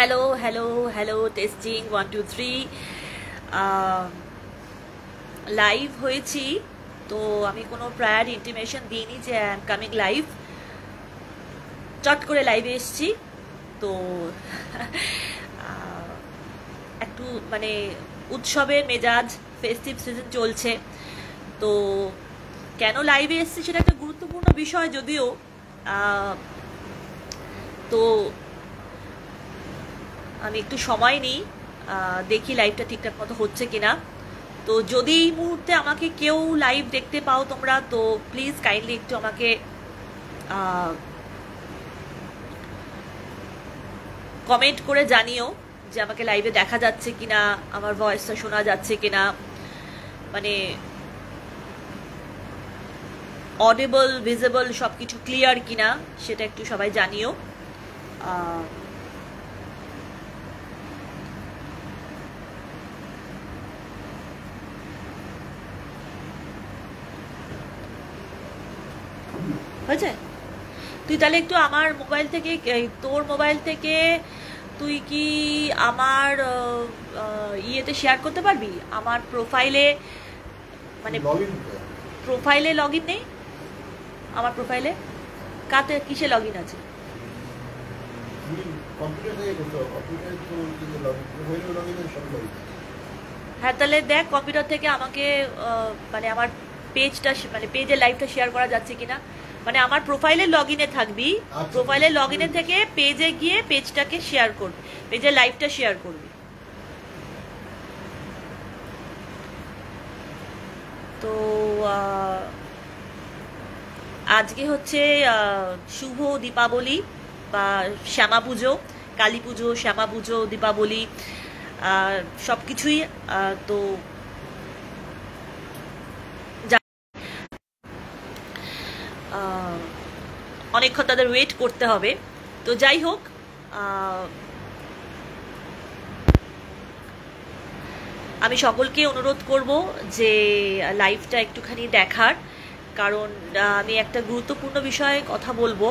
Hello hello hello, testing 1 2 3। Live হয়েছি তো আমি কোনো প্রায়ার ইন্টিমেশন দিইনি যে আই এম কামিং লাইভ, চট করে লাইভে এসছি তো একটু মানে উৎসবের মেজাজ, ফেস্টিভ সিজন চলছে তো কেন লাইভে এসছি সেটা একটা গুরুত্বপূর্ণ বিষয় যদিও। তো আমি একটু সময় নিই, দেখি লাইভটা ঠিকঠাক মতো হচ্ছে কিনা। তো যদি এই মুহূর্তে আমাকে কেউ লাইভ দেখতে পাও তোমরা, তো প্লিজ কাইন্ডলি একটু আমাকে কমেন্ট করে জানিও যে আমাকে লাইভে দেখা যাচ্ছে কিনা, আমার ভয়েসটা শোনা যাচ্ছে কিনা, মানে অডিবল ভিজিবল সব কিছু ক্লিয়ার কিনা সেটা একটু সবাই জানিও। হয়েছে? তুই তাহলে একটু আমার মোবাইল থেকে, তোর মোবাইল থেকে তুই কি আমার ইয়েতে শেয়ার করতে পারবি? আমার প্রোফাইলে, মানে প্রোফাইলে লগ ইন নেই আমার প্রোফাইলে। কাতে কিসে লগ ইন আছে? হ্যাঁ তাহলে দেখ কম্পিউটার থেকে আমাকে মানে আমার পেজটা, মানে পেজের লাইভটা শেয়ার করা যাচ্ছে কিনা। মানে আমার প্রোফাইলে লগ ইনে থাকবি, প্রোফাইলে লগ ইনে থেকে পেজে গিয়ে পেজটাকে শেয়ার করবি, পেজের লাইভটা শেয়ার করবি। তো আজকে হচ্ছে শুভ দীপাবলি বা শ্যামা পুজো, কালী পুজো, শ্যামা পুজো, দীপাবলি সব কিছুই। তো অনেকক্ষণ তাদের ওয়েট করতে হবে। তো যাই হোক, আমি সকলকে অনুরোধ করব যে লাইভটা একটুখানি দেখার, কারণ আমি একটা গুরুত্বপূর্ণ বিষয়ে কথা বলবো।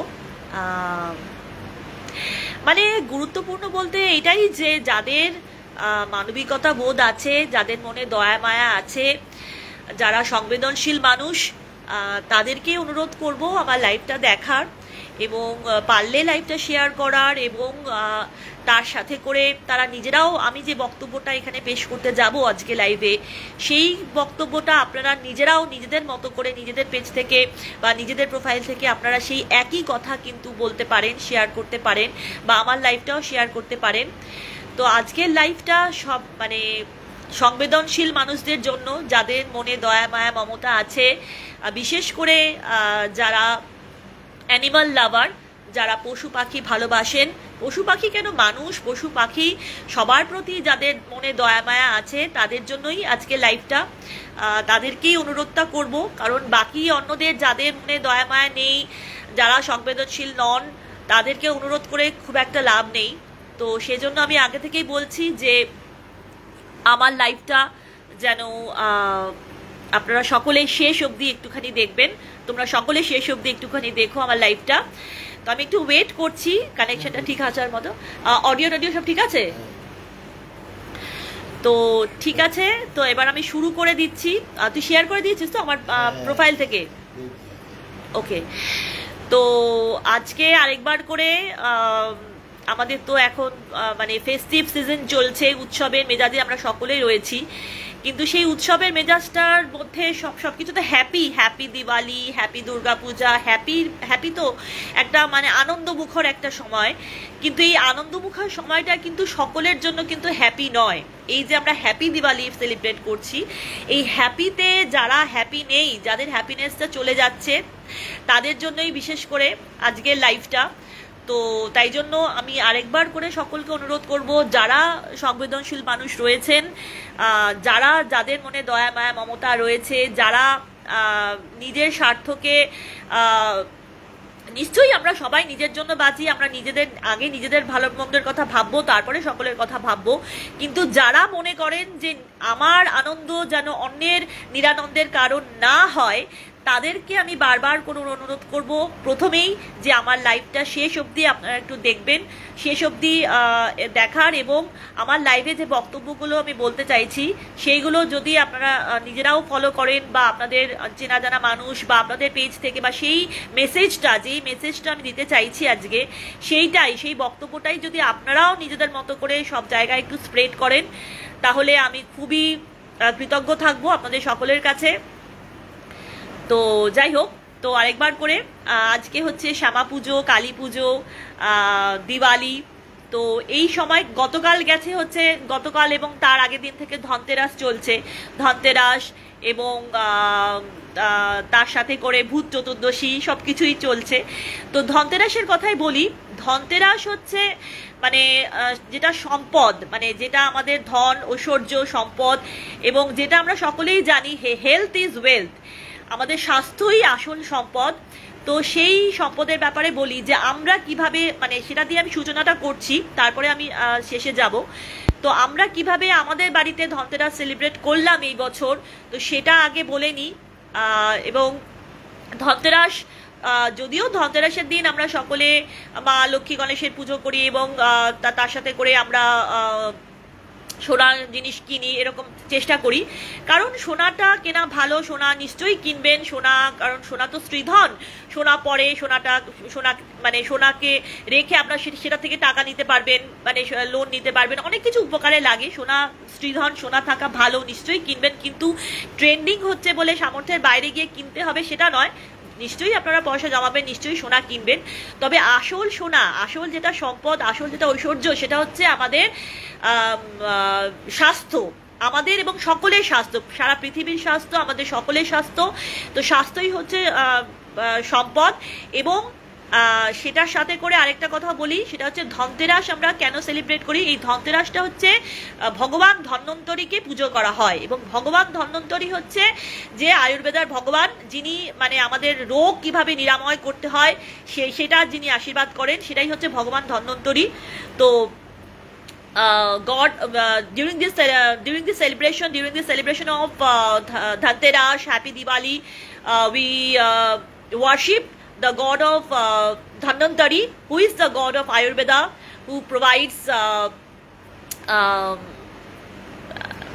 মানে গুরুত্বপূর্ণ বলতে এটাই যে যাদের মানবিকতা বোধ আছে, যাদের মনে দয়া মায়া আছে, যারা সংবেদনশীল মানুষ, তাদেরকে অনুরোধ করব আমার লাইভটা দেখার এবং পারলে লাইভটা শেয়ার করার, এবং তার সাথে করে তারা নিজেরাও, আমি যে বক্তব্যটা এখানে পেশ করতে যাব আজকে লাইভে, সেই বক্তব্যটা আপনারা নিজেরাও নিজেদের মতো করে নিজেদের পেজ থেকে বা নিজেদের প্রোফাইল থেকে আপনারা সেই একই কথা কিন্তু বলতে পারেন, শেয়ার করতে পারেন, বা আমার লাইভটাও শেয়ার করতে পারেন। তো আজকের লাইভটা সব মানে সংবেদনশীল মানুষদের জন্য, যাদের মনে দয়া মায়া মমতা আছে, বিশেষ করে যারা অ্যানিমাল লাভার, যারা পশু পাখি ভালোবাসেন, পশু পাখি কেন মানুষ, পশু পাখি সবার প্রতি যাদের মনে দয়া মায়া আছে, তাদের জন্যই আজকে লাইভটা। তাদেরকেই অনুরোধটা করব, কারণ বাকি অন্যদের যাদের মনে দয়া মায়া নেই, যারা সংবেদনশীল নন, তাদেরকে অনুরোধ করে খুব একটা লাভ নেই। তো সেজন্য আমি আগে থেকেই বলছি যে আমার লাইভটা যেন আপনারা সকলে শেষ অবধি একটুখানি দেখবেন, তোমরা সকলে শেষ অবধি একটুখানি দেখো আমার লাইভটা। তো আমি একটু ওয়েট করছি কানেকশনটা ঠিক আসার মতো। অডিও টডিও সব ঠিক আছে? তো ঠিক আছে, তো এবার আমি শুরু করে দিচ্ছি। তুই শেয়ার করে দিয়েছিস তো আমার প্রোফাইল থেকে? ওকে। তো আজকে আরেকবার করে আমাদের তো এখন মানে ফেস্টিভ সিজন চলছে, উৎসবের মেজাজে আমরা সকলেই রয়েছি, কিন্তু সেই উৎসবের মেজাজটার মধ্যে সবকিছুতে happy happy Diwali, happy Durga Puja, happy তো একটা মানে আনন্দমুখর একটা সময়, কিন্তু এই আনন্দমুখর সময়টা কিন্তু সকলের জন্য কিন্তু হ্যাপি নয়। এই যে আমরা হ্যাপি দিওয়ালি সেলিব্রেট করছি, এই হ্যাপিতে যারা হ্যাপি নেই, যাদের হ্যাপিনেসটা চলে যাচ্ছে, তাদের জন্যই বিশেষ করে আজকের লাইভটা। তো তাই জন্য আমি আরেকবার করে সকলকে অনুরোধ করব, যারা সংবেদনশীল মানুষ রয়েছেন, যাদের মনে দয়া মায়া মমতা রয়েছে, যারা নিজের স্বার্থকে, নিশ্চয়ই আমরা সবাই নিজের জন্য বাঁচি, আমরা আগে নিজেদের ভালো মন্দের কথা ভাববো, তারপরে সকলের কথা ভাববো, কিন্তু যারা মনে করেন যে আমার আনন্দ যেন অন্যের নিরানন্দের কারণ না হয়, তাদেরকে আমি বারবার কোনো অনুরোধ করব, প্রথমেই যে আমার লাইভটা শেষ অবধি আপনারা একটু দেখবেন, শেষ অবধি দেখার, এবং আমার লাইভে যে বক্তব্যগুলো আমি বলতে চাইছি সেইগুলো যদি আপনারা নিজেরাও ফলো করেন, বা আপনাদের চেনা জানা মানুষ বা আপনাদের পেজ থেকে, বা সেই মেসেজটা, যেই মেসেজটা আমি দিতে চাইছি আজকে, সেই বক্তব্যটাই যদি আপনারাও নিজেদের মতো করে সব জায়গায় একটু স্প্রেড করেন, তাহলে আমি খুবই কৃতজ্ঞ থাকবো আপনাদের সকলের কাছে। তো যাই হোক, তো আরেকবার করে আজকে হচ্ছে শ্যামা পুজো, কালী পুজো, দিওয়ালি। তো এই সময় গতকাল গেছে হচ্ছে, গতকাল এবং তার আগের দিন থেকে ধনতেরাস চলছে, ধনতেরাস এবং তার সাথে করে ভূত চতুর্দশী সব কিছুই চলছে। তো ধনতেরাসের কথাই বলি। ধনতেরাস হচ্ছে মানে যেটা সম্পদ, মানে যেটা আমাদের ধন, ঐশ্বর্য, সম্পদ, এবং যেটা আমরা সকলেই জানি হেলথ ইজ ওয়েলথ, আমাদের স্বাস্থ্যই আসল সম্পদ। তো সেই সম্পদের ব্যাপারে বলি যে আমরা কিভাবে, মানে সেটা দিয়ে আমি সূচনাটা করছি, তারপরে আমি শেষে যাব। তো আমরা কিভাবে আমাদের বাড়িতে ধনতেরাস সেলিব্রেট করলাম এই বছর, তো সেটা আগে বলে নিই। এবং ধনতেরাস, যদিও ধনতেরাসের দিন আমরা সকলে মা লক্ষ্মী গণেশের পুজো করি, এবং তার সাথে করে আমরা সোনার জিনিস কিনি, এরকম চেষ্টা করি, কারণ সোনাটা কেনা ভালো, সোনা নিশ্চয়ই কিনবেন, সোনা, কারণ সোনা তো স্ত্রীধন, সোনা পরে সোনা মানে সোনাকে রেখে আপনার সেটা থেকে টাকা নিতে পারবেন, মানে লোন নিতে পারবেন, অনেক কিছু উপকারে লাগে। সোনা স্ত্রীধন, সোনা থাকা ভালো, নিশ্চয়ই কিনবেন, কিন্তু ট্রেন্ডিং হচ্ছে বলে সামর্থ্যের বাইরে গিয়ে কিনতে হবে সেটা নয়, নিশ্চয়ই আপনারা পয়সা জমাবেন, নিশ্চয়ই সোনা কিনবেন। তবে আসল সোনা, আসল যেটা সম্পদ, আসল যেটা ঐশ্বর্য, সেটা হচ্ছে আমাদের স্বাস্থ্য, আমাদের এবং সকলের স্বাস্থ্য, সারা পৃথিবীর স্বাস্থ্য, আমাদের সকলের স্বাস্থ্য। তো স্বাস্থ্যই হচ্ছে সম্পদ। এবং সেটার সাথে করে আরেকটা কথা বলি, সেটা হচ্ছে ধনতেরাস আমরা কেন সেলিব্রেট করি। এই ধনতেরাসটা হচ্ছে ভগবান ধন্বন্তরীকে পুজো করা হয়, এবং ভগবান ধন্বন্তরী হচ্ছে যে আয়ুর্বেদার ভগবান, যিনি মানে আমাদের রোগ কিভাবে নিরাময় করতে হয় সেটা যিনি আশীর্বাদ করেন, সেটাই হচ্ছে ভগবান ধন্বন্তরী। তো God, during the celebration of Dhanteras, Happy Diwali, we worship the god of Dhanvantari, who is the god of Ayurveda, who provides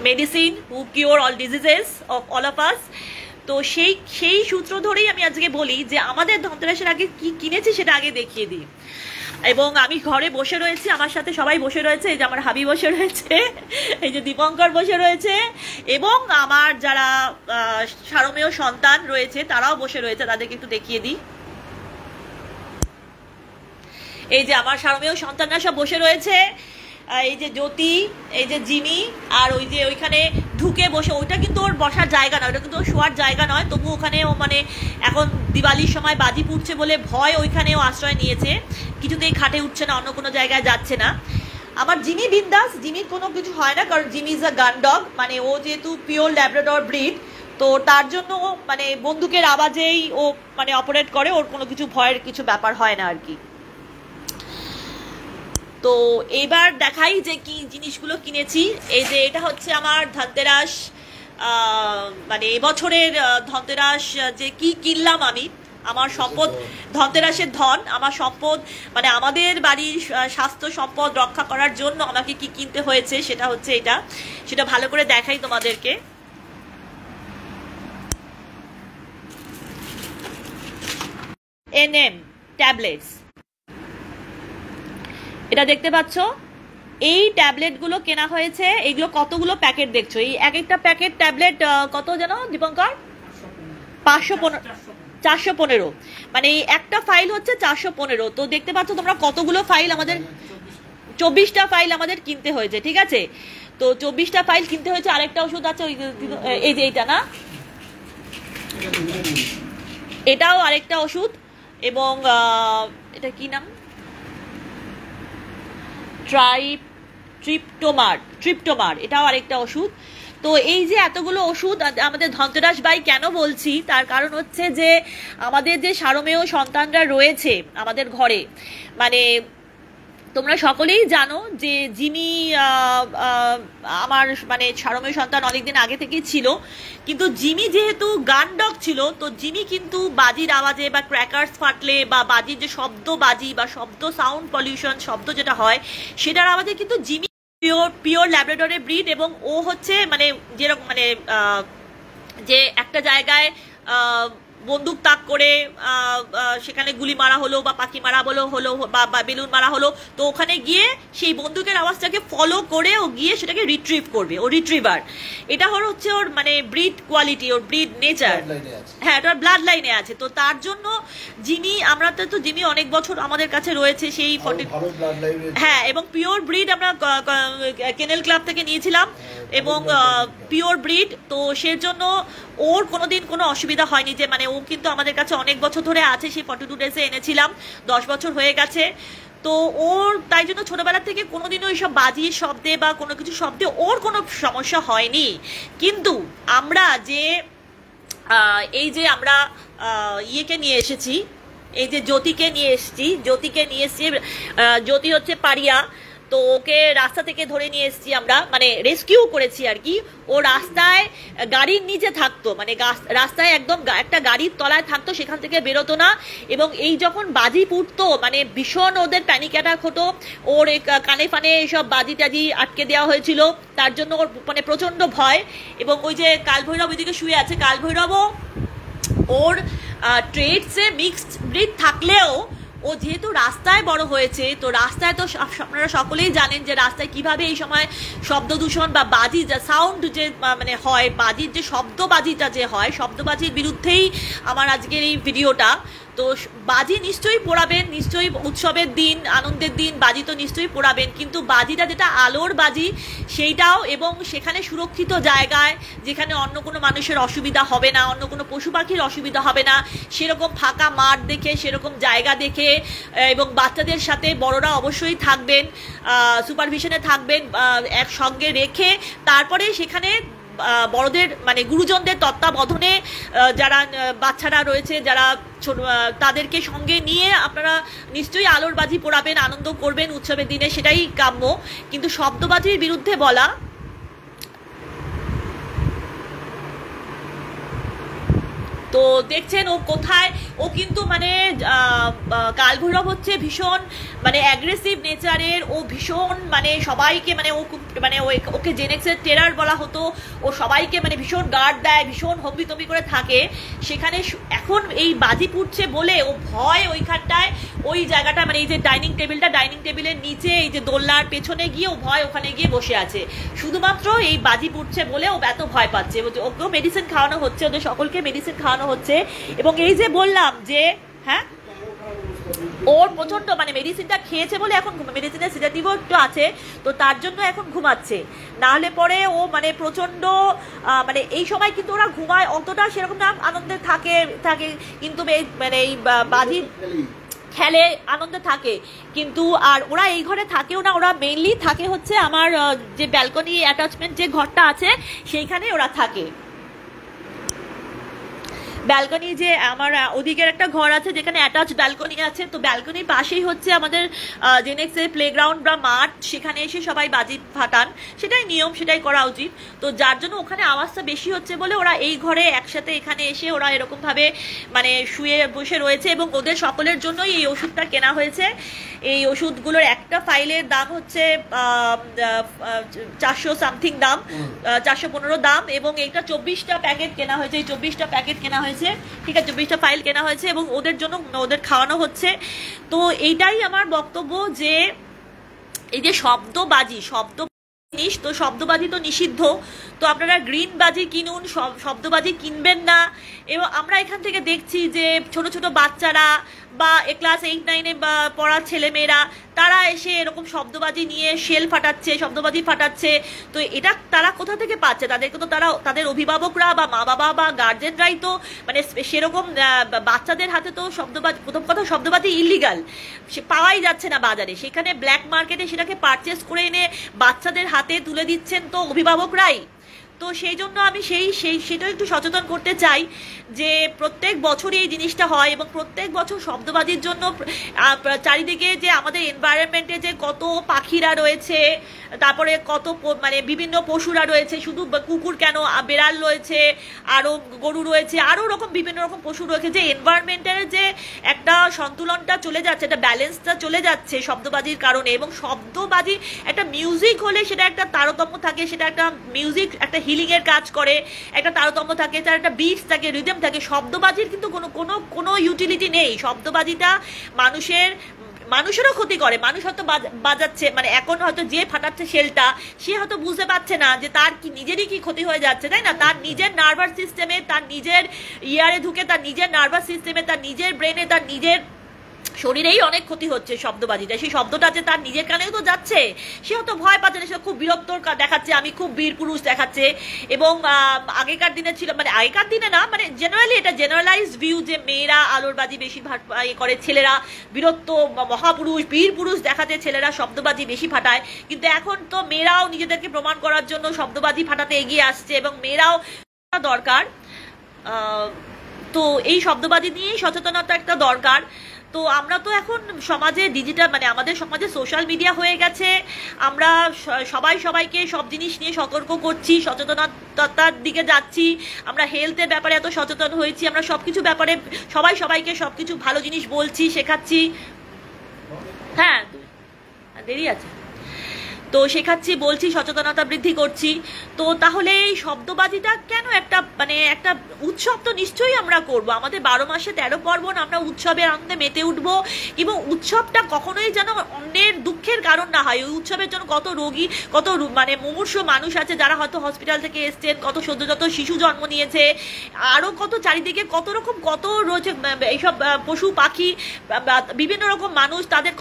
medicine, who cure all diseases of all of us. তো সেই সূত্র ধরেই আমি আজকে বলি যে আমাদের ধনতেরাসের আগে কি কিনেছি সেটা আগে দেখিয়ে দিই। এবং আমি ঘরে বসে রয়েছি, আমার সাথে সবাই বসে রয়েছে, এই যে আমার হাবি বসে রয়েছে, এই যে দীপঙ্কর বসে রয়েছে, এবং আমার যারা সারমেয় সন্তান রয়েছে তারাও বসে রয়েছে, তাদেরকে একটু দেখিয়ে দিই। এই যে আমার সারমেয় সন্তানরা সব বসে রয়েছে, এই যে জ্যোতি, এই যে জিমি, আর ওই যে ওইখানে ঢুকে বসে, ওইটা কিন্তু ওর বসার জায়গা নয়, ওটা কিন্তু ওর শোয়ার জায়গা নয়, তবু ওখানে ও মানে এখন দিওয়ালির সময় বাজি ফুটছে বলে ভয় ওইখানেও আশ্রয় নিয়েছে, কিছুতেই খাটে উঠছে না, অন্য কোনো জায়গায় যাচ্ছে না। আমার জিমি বিন্দাস, জিমির কোনো কিছু হয় না, কারণ জিমি ইজ আ গান ডগ, মানে ও যেহেতু পিওর ল্যাব্রাডর ব্রিড, তো তার জন্য মানে বন্দুকের আওয়াজেই ও মানে অপারেট করে, ওর কোনো কিছু ভয়ের কিছু ব্যাপার হয় না আর কি। তো এবার দেখাই যে কি জিনিসগুলো কিনেছি। এই যে এটা হচ্ছে আমার ধনতেরাস, মানে এবছরের ধনতেরাস যে কি কিনলাম আমি, আমার সম্পদ, ধনতেরাসের ধন, আমার সম্পদ, মানে আমাদের বাড়ির স্বাস্থ্য সম্পদ রক্ষা করার জন্য আমাকে কি কিনতে হয়েছে সেটা হচ্ছে এটা, সেটা ভালো করে দেখাই তোমাদেরকে। NM ট্যাবলেটস, এটা দেখতে পাচ্ছ, এই ট্যাবলেটগুলো কেনা হয়েছে। এইগুলো কতগুলো প্যাকেট দেখছো, এই এক একটা প্যাকেট ট্যাবলেট কত জানো দীপঙ্কর? 415, মানে এই একটা ফাইল হচ্ছে 415। তো দেখতে পাচ্ছ তোমরা কতগুলো ফাইল, আমাদের 24টা ফাইল আমাদের কিনতে হয়েছে, ঠিক আছে? তো 24টা ফাইল কিনতে হয়েছে। আরেকটা ওষুধ আছে, এই যে এইটা না, এটাও আরেকটা ওষুধ, এবং এটা কি নাম, ট্রিপ্টোমার, এটাও আরেকটা ওষুধ। তো এই যে এতগুলো ওষুধ আমাদের ধনতেরাস বাই কেন বলছি, তার কারণ হচ্ছে যে আমাদের যে সারমেয় সন্তানরা রয়েছে আমাদের ঘরে, মানে তোমরা সকলেই জানো যে জিমি আমার মানে সারমেয় সন্তান অনেকদিন আগে থেকেই ছিল, কিন্তু জিমি যেহেতু গান ডগ ছিল, তো জিমি কিন্তু বাজির আওয়াজে বা ক্র্যাকার্স ফাটলে বা বাজির যে শব্দ বাজি বা শব্দ সাউন্ড পলিউশন শব্দ যেটা হয় সেটার আওয়াজে কিন্তু জিমি পিওর ল্যাব্রাডরের ব্রিড। এবং ও হচ্ছে মানে যেরকম মানে যে একটা জায়গায় বন্দুক তাক করে সেখানে গুলি মারা হলো বা পাখি মারা হলো বা বেলুন মারা হলো, তো ওখানে গিয়ে সেই বন্দুকের আওয়াজটাকে ফলো করে ও গিয়ে সেটাকে রিট্রিভ করবে, ও রিট্রিভার। এটা হচ্ছে ওর মানে ব্রিড কোয়ালিটি, ওর ব্রিড নেচার। হ্যাঁ, এটা ব্লাড লাইনে আছে। তো তার জন্য জিমি, আমরা তো জিমি অনেক বছর আমাদের কাছে রয়েছে সেই হ্যাঁ, এবং পিওর ব্রিড আমরা কেনেল ক্লাব থেকে নিয়েছিলাম এবং পিওর ব্রিড। তো সেজন্য ওর কোনোদিন কোনো অসুবিধা হয়নি, যে মানে ও কিন্তু আমাদের কাছে অনেক বছর ধরে আছে। সেই 42 ডেজে এনেছিলাম, 10 বছর হয়ে গেছে। তো ওর তাই জন্য ছোটবেলা থেকে কোনোদিনও এইসব বাজির শব্দে বা কোনো কিছু শব্দে ওর কোনো সমস্যা হয়নি। কিন্তু আমরা যে এই যে আমরা ইয়েকে নিয়ে এসেছি, এই যে জ্যোতিকে নিয়ে এসেছি, জ্যোতি হচ্ছে পারিয়া। তো ওকে রাস্তা থেকে ধরে নিয়ে এসেছি আমরা, মানে রেস্কিউ করেছি আর কি। ও রাস্তায় গাড়ির নিচে থাকতো, মানে রাস্তায় একদম একটা গাড়ির তলায় থাকতো, সেখান থেকে বেরোতো না। এবং এই যখন বাজি ফুটতো মানে ভীষণ ওদের প্যানিক অ্যাটাক হতো। ওর কানে ফানে এইসব বাজি টাজি আটকে দেওয়া হয়েছিল, তার জন্য ওর মানে প্রচণ্ড ভয়। এবং ওই যে কালভৈরব ওইদিকে শুয়ে আছে, কালভৈরবও ওর ট্রেডসে মিক্সড ব্রিড থাকলেও ও যেহেতু রাস্তায় বড় হয়েছে, তো রাস্তায় তো আপনারা সকলেই জানেন যে রাস্তায় কিভাবে এই সময় শব্দ দূষণ বা বাজি যা সাউন্ড যে মানে হয়, বাজির যে শব্দবাজিটা যে হয়, শব্দবাজির বিরুদ্ধেই আমার আজকের এই ভিডিওটা। তো বাজি নিশ্চয়ই পোড়াবেন, নিশ্চয়ই উৎসবের দিন আনন্দের দিন বাজি তো নিশ্চয়ই পোড়াবেন, কিন্তু বাজিটা যেটা আলোর বাজি সেইটাও, এবং সেখানে সুরক্ষিত জায়গায় যেখানে অন্য কোনো মানুষের অসুবিধা হবে না, অন্য কোনো পশু পাখির অসুবিধা হবে না, সেরকম ফাঁকা মাঠ দেখে, সেরকম জায়গা দেখে, এবং বাচ্চাদের সাথে বড়রা অবশ্যই থাকবেন, সুপারভিশনে থাকবেন, একসঙ্গে রেখে তারপরে সেখানে বড়দের মানে গুরুজনদের তত্ত্বাবধানে যারা বাচ্চারা রয়েছে, যারা তাদেরকে সঙ্গে নিয়ে আপনারা নিশ্চয়ই আলোর বাজি পোড়াবেন, আনন্দ করবেন উৎসবের দিনে, সেটাই কাম্য। কিন্তু শব্দবাজির বিরুদ্ধে বলা, তো দেখছেন ও কোথায়, ও কিন্তু মানে কালভৈরব হচ্ছে ভীষণ মানে অ্যাগ্রেসিভ নেচারের, ও ভীষণ মানে সবাইকে মানে ও মানে ওকে জেনেক্সের টেরার বলা হতো। ও সবাইকে মানে ভীষণ গার্ড দেয়, ভীষণ হম্বিতম্বি করে থাকে। সেখানে এখন এই বাজি ফুটছে বলে ও ভয় ওইখানটায়, ওই জায়গাটা মানে এই যে ডাইনিং টেবিলের নিচে এই যে দোলনার পেছনে গিয়ে ও ভয় ওখানে গিয়ে বসে আছে, শুধুমাত্র এই বাজি ফুটছে বলে ও এত ভয় পাচ্ছে। ওকেও মেডিসিন খাওয়ানো হচ্ছে, ওদের সকলকে মেডিসিন খাওয়ানো হচ্ছে। এবং এই যে বললাম যে হ্যাঁ, ওর প্রচন্ড মানে মেডিসিনটা খেয়েছে বলে এখন মেডিসিনের সিডেটিভও একটু আছে, তো তার জন্য এখন ঘুমাচ্ছে। না হলে পরে ও মানে প্রচন্ড মানে এই সময় কিন্তু ওরা ঘুমায়, অতটা সেরকম না আনন্দে থাকে কিন্তু মানে এই বাজি খেলে আনন্দে থাকে, কিন্তু আর ওরা এই ঘরে থাকেও না, ওরা মেইনলি থাকে হচ্ছে আমার যে ব্যালকনি অ্যাটাচমেন্ট যে ঘরটা আছে সেইখানে ওরা থাকে। ব্যালকনি যে আমার ওদিকের একটা ঘর আছে যেখানে অ্যাটাচ ব্যালকনি আছে, তো ব্যালকনির পাশেই হচ্ছে আমাদের জেনেক্সের প্লেগ্রাউন্ড বা মাঠ, সেখানে এসে সবাই বাজি ফাটান, সেটাই নিয়ম, সেটাই করা উচিত। তো যার জন্য ওখানে আওয়াজটা বেশি হচ্ছে বলে ওরা এই ঘরে একসাথে এখানে এসে ওরা এরকমভাবে মানে শুয়ে বসে রয়েছে। এবং ওদের সকলের জন্যই এই ওষুধটা কেনা হয়েছে। এই ওষুধগুলোর একটা ফাইলের দাম হচ্ছে 400 সামথিং দাম, 415 দাম, এবং এইটা 24টা প্যাকেট কেনা হয়েছে, এই 24টা প্যাকেট কেনা হয়েছে, ঠিক আছে, 24টা ফাইল কেনা হয়েছে এবং ওদের জন্য ওদের খাওয়ানো হচ্ছে। তো এইটাই আমার বক্তব্য যে এই যে শব্দবাজি জিনিস, তো শব্দবাজি তো নিষিদ্ধ, তো আপনারা গ্রিন বাজি কিনুন, শব্দবাজি কিনবেন না। এবং আমরা এখান থেকে দেখছি যে ছোট ছোট বাচ্চারা বা ক্লাস 8-9-এ পড়া ছেলেমেয়েরা তারা এসে এরকম শব্দবাজি নিয়ে শেল ফাটাচ্ছে, শব্দবাজি ফাটাচ্ছে। তো এটা তারা কোথা থেকে পাচ্ছে? তাদেরকে তো তাদের অভিভাবকরা বা মা বাবা বা গার্জেনরাই তো মানে সেরকম বাচ্চাদের হাতে তো শব্দবাজি, প্রথম কথা শব্দবাজি ইলিগাল, সে পাওয়াই যাচ্ছে না বাজারে, সেখানে ব্ল্যাক মার্কেটে সেটাকে পারচেস করে এনে বাচ্চাদের হাতে তুলে দিচ্ছেন তো অভিভাবকরাই। তো সেই জন্য আমি সেটা একটু সচেতন করতে চাই যে প্রত্যেক বছরই এই জিনিসটা হয় এবং প্রত্যেক বছর শব্দবাজির জন্য চারিদিকে যে আমাদের এনভায়রনমেন্টে যে কত পাখিরা রয়েছে, তারপরে কত মানে বিভিন্ন পশুরা রয়েছে, শুধু কুকুর কেন, বেড়াল রয়েছে, আরও গরু রয়েছে, আরও রকম বিভিন্ন রকম পশু রয়েছে, যে এনভায়রনমেন্টের যে একটা সন্তুলনটা চলে যাচ্ছে, একটা ব্যালেন্সটা চলে যাচ্ছে শব্দবাজির কারণে। এবং শব্দবাজি একটা মিউজিক হলে সেটা একটা তারতম্য থাকে, সেটা একটা মিউজিক একটা হিলিংয়ের কাজ করে, একটা তারতম্য থাকে, তার একটা বিটস থাকে, রিদম থাকে। শব্দবাজির কিন্তু কোনো ইউটিলিটি নেই। শব্দবাজিটা মানুষেরও ক্ষতি করে। মানুষ হয়তো বাজাচ্ছে, মানে এখন হয়তো যে ফাটাচ্ছে শেলটা, সে হয়তো বুঝতে পারছে না যে তার কি নিজেরই কি ক্ষতি হয়ে যাচ্ছে, তাই না? তার নিজের নার্ভাস সিস্টেমে, তার নিজের ইয়ারে ঢুকে, তার নিজের নার্ভাস সিস্টেমে, তার নিজের ব্রেনে, তার নিজের শরীরেই অনেক ক্ষতি হচ্ছে শব্দবাজিটা। সেই শব্দটা যে তার নিজের কানেও তো যাচ্ছে, সে হয়তো ভয় পাচ্ছে না, সে খুব বিরক্ত দেখাচ্ছে, আমি খুব বীর পুরুষ দেখাচ্ছে। এবং আগেকার দিনে ছিল, মানে আগেকার দিনে না, মানে জেনারেলি এটা জেনারেলাইজ ভিউ যে মেয়েরা আলোর বাজি বেশি করে, ছেলেরা বীরত্ব, মহাপুরুষ, বীর পুরুষ দেখাতে ছেলেরা শব্দবাজি বেশি ফাটায়। কিন্তু এখন তো মেয়েরাও নিজেদেরকে প্রমাণ করার জন্য শব্দবাজি ফাটাতে এগিয়ে আসছে এবং মেয়েরাও দরকার। তো এই শব্দবাজি নিয়েই সচেতনতা একটা দরকার। তো আমরা তো এখন সমাজে ডিজিটাল, মানে আমাদের সমাজে সোশ্যাল মিডিয়া হয়ে গেছে, আমরা সবাইকে সব জিনিস নিয়ে সতর্ক করছি, সচেতনতার দিকে যাচ্ছি, আমরা হেলথের ব্যাপারে এত সচেতন হয়েছি, আমরা সবকিছু ব্যাপারে সবাইকে সবকিছু ভালো জিনিস বলছি, শেখাচ্ছি। হ্যাঁ, দেরি আছে, তো শেখাচ্ছি, বলছি, সচেতনতা বৃদ্ধি করছি। তো তাহলে এই শব্দবাজিটা কেন একটা, মানে একটা উৎসব তো নিশ্চয়ই আমরা করব, আমাদের 12 মাসে 13 পার্বণ, আমরা উৎসবের আনন্দে মেতে উঠব। এবং উৎসবটা কখনোই যেন অন্যের দুঃখের কারণ না হয়। ওই উৎসবের জন্য কত রোগী, কত মানে মুমূর্ষু মানুষ আছে যারা হয়তো হসপিটাল থেকে এসছেন, কত সদ্যজাত শিশু জন্ম নিয়েছে, আরও কত চারিদিকে কত রকম কত রয়েছে এইসব পশু পাখি, বিভিন্ন রকম মানুষ, তাদের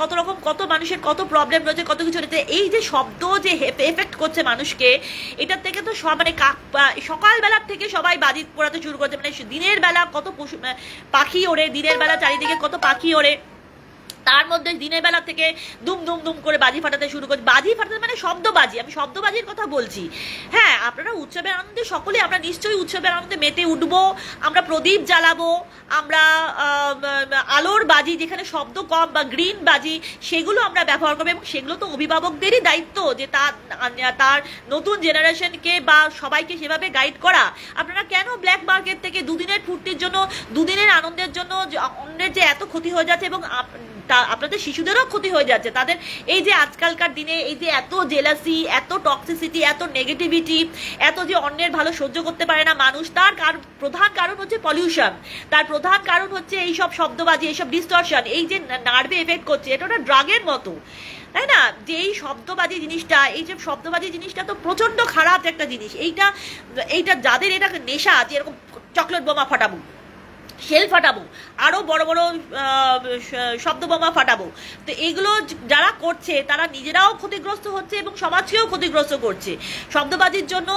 কত মানুষের কত প্রবলেম রয়েছে, কত কিছু রয়েছে। এই যে শব্দ যে এফেক্ট করছে মানুষকে, এটার থেকে তো সব, মানে সকালবেলার থেকে সবাই বাজি পোড়াতে শুরু করছে। মানে দিনের বেলা কত পশু পাখি ওড়ে, দিনের বেলা চারিদিকে কত পাখি ওড়ে, তার মধ্যে দিনের বেলা থেকে দুম দুম দুম করে বাজি ফাটাতে শুরু করছে। বাজি ফাটাতে মানে শব্দবাজি, আমি শব্দবাজির কথা বলছি। হ্যাঁ, আপনারা উৎসবের আনন্দে সকলে, আমরা নিশ্চয়ই উৎসবের আনন্দে মেতে উঠবো, আমরা প্রদীপ জ্বালাবো, আমরা আলোর বাজি যেখানে শব্দ কম বা গ্রিন বাজি সেগুলো আমরা ব্যবহার করবো। এবং সেগুলো তো অভিভাবকদেরই দায়িত্ব যে তার নতুন জেনারেশনকে বা সবাইকে সেভাবে গাইড করা। আপনারা কেন ব্ল্যাক মার্কেট থেকে দুদিনের ফুর্তির জন্য, দুদিনের আনন্দের জন্য অন্যের যে এত ক্ষতি হয়ে যাচ্ছে, এবং আপনাদের শিশুদেরও ক্ষতি হয়ে যাচ্ছে, তাদের এই যে আজকালকার দিনে এই যে এত জেলাসি, এত টক্সিসিটি, এত নেগেটিভিটি, এত যে অন্যের ভালো সহ্য করতে পারে না মানুষ, তার প্রধান কারণ হচ্ছে পলিউশন, তার প্রধান কারণ হচ্ছে এইসব শব্দবাজি, এইসব ডিস্টরশন, এই যে নার্ভে এফেক্ট করছে, এটা ওটা ড্রাগের মতো, তাই না? যে এই শব্দবাজি জিনিসটা, এই যে শব্দবাজি জিনিসটা তো প্রচন্ড খারাপ একটা জিনিস। এইটা যাদের এটা নেশা, যে এরকম চকলেট বোমা ফাটাবো, শেল ফাটাবো, আরো বড় বড় শব্দ বোমা ফাটাবো, তো এগুলো যারা করছে তারা নিজেরাও ক্ষতিগ্রস্ত হচ্ছে এবং সমাজকেও ক্ষতিগ্রস্ত করছে। শব্দবাজির জন্য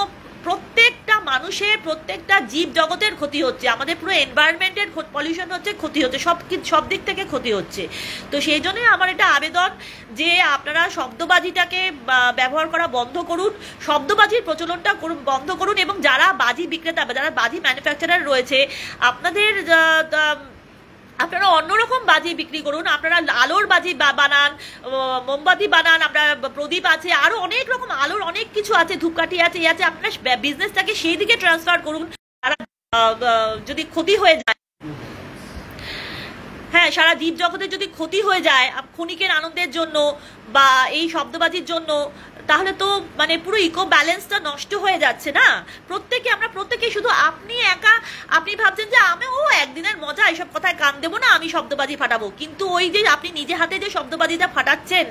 প্রত্যেকটা মানুষের, প্রত্যেকটা জীব জগতের ক্ষতি হচ্ছে, আমাদের পুরো এনভায়রনমেন্টের পলিউশন হচ্ছে, ক্ষতি হচ্ছে, সব দিক থেকে ক্ষতি হচ্ছে। তো সেই জন্যই আমার এটা আবেদন যে আপনারা শব্দবাজিটাকে ব্যবহার করা বন্ধ করুন, শব্দবাজির প্রচলনটা বন্ধ করুন। এবং যারা বাজি বিক্রেতা বা যারা বাজি ম্যানুফ্যাকচারার রয়েছে, আপনারা অন্যরকম বাজি বিক্রি করুন, আপনারা আলোর বাজি বানান, মোমবাতি বানান, আমরা প্রদীপ আছে, আরো অনেক রকম আলোর অনেক কিছু আছে, ধূপকাঠি আছে, আপনারা বিজনেসটাকে সেই দিকে ট্রান্সফার করুন। যদি ক্ষতি হয়ে যায়, হ্যাঁ, সারা জীব জগতের যদি ক্ষতি হয়ে যায় ক্ষণিকের আনন্দের জন্য বা এই শব্দবাজির জন্য, তাহলে তো মানে পুরো ইকো ব্যালেন্সটা নষ্ট হয়ে যাচ্ছে না। আমরা প্রত্যেকে শুধু আপনি ভাবছেন যে আমি একদিনের মজা, এইসব কথায় কান দেবো না, আমি শব্দবাজি ফাটাবো, কিন্তু ওই যে আপনি নিজে হাতে যে শব্দবাজিটা ফাটাচ্ছেন,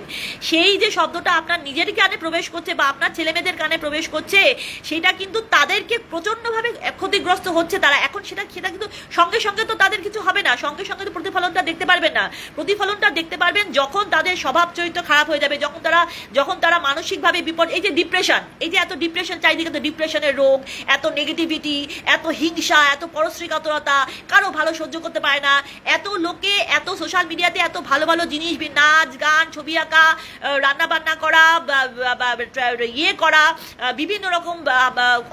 সেই যে শব্দটা আপনার নিজের কানে প্রবেশ করছে বা আপনার ছেলেমেয়েদের কানে প্রবেশ করছে, সেটা কিন্তু তাদেরকে প্রচন্ডভাবে ক্ষতিগ্রস্ত হচ্ছে তারা। এখন সেটা কিন্তু সঙ্গে সঙ্গে তো তাদের কিছু হবে না, সঙ্গে সঙ্গে তো প্রতিফলনটা দেখতে পারবেন না। প্রতিফলনটা দেখতে পারবেন যখন তাদের স্বভাব চরিত্র খারাপ হয়ে যাবে, যখন তারা মানসিক মানসিকভাবে বিপদ, এই যে ডিপ্রেশন, এই যে এত ডিপ্রেশন, চারিদিকে তো ডিপ্রেশনের রোগ, এত নেগেটিভিটি, এত হিংসা, এত পরশ্রী কাতরতা, কারো ভালো সহ্য করতে পারে না, এত লোকে এত সোশ্যাল মিডিয়াতে এত ভালো ভালো জিনিস, নাচ গান, ছবি আঁকা, রান্না বান্না করা, ইয়ে করা, বিভিন্ন রকম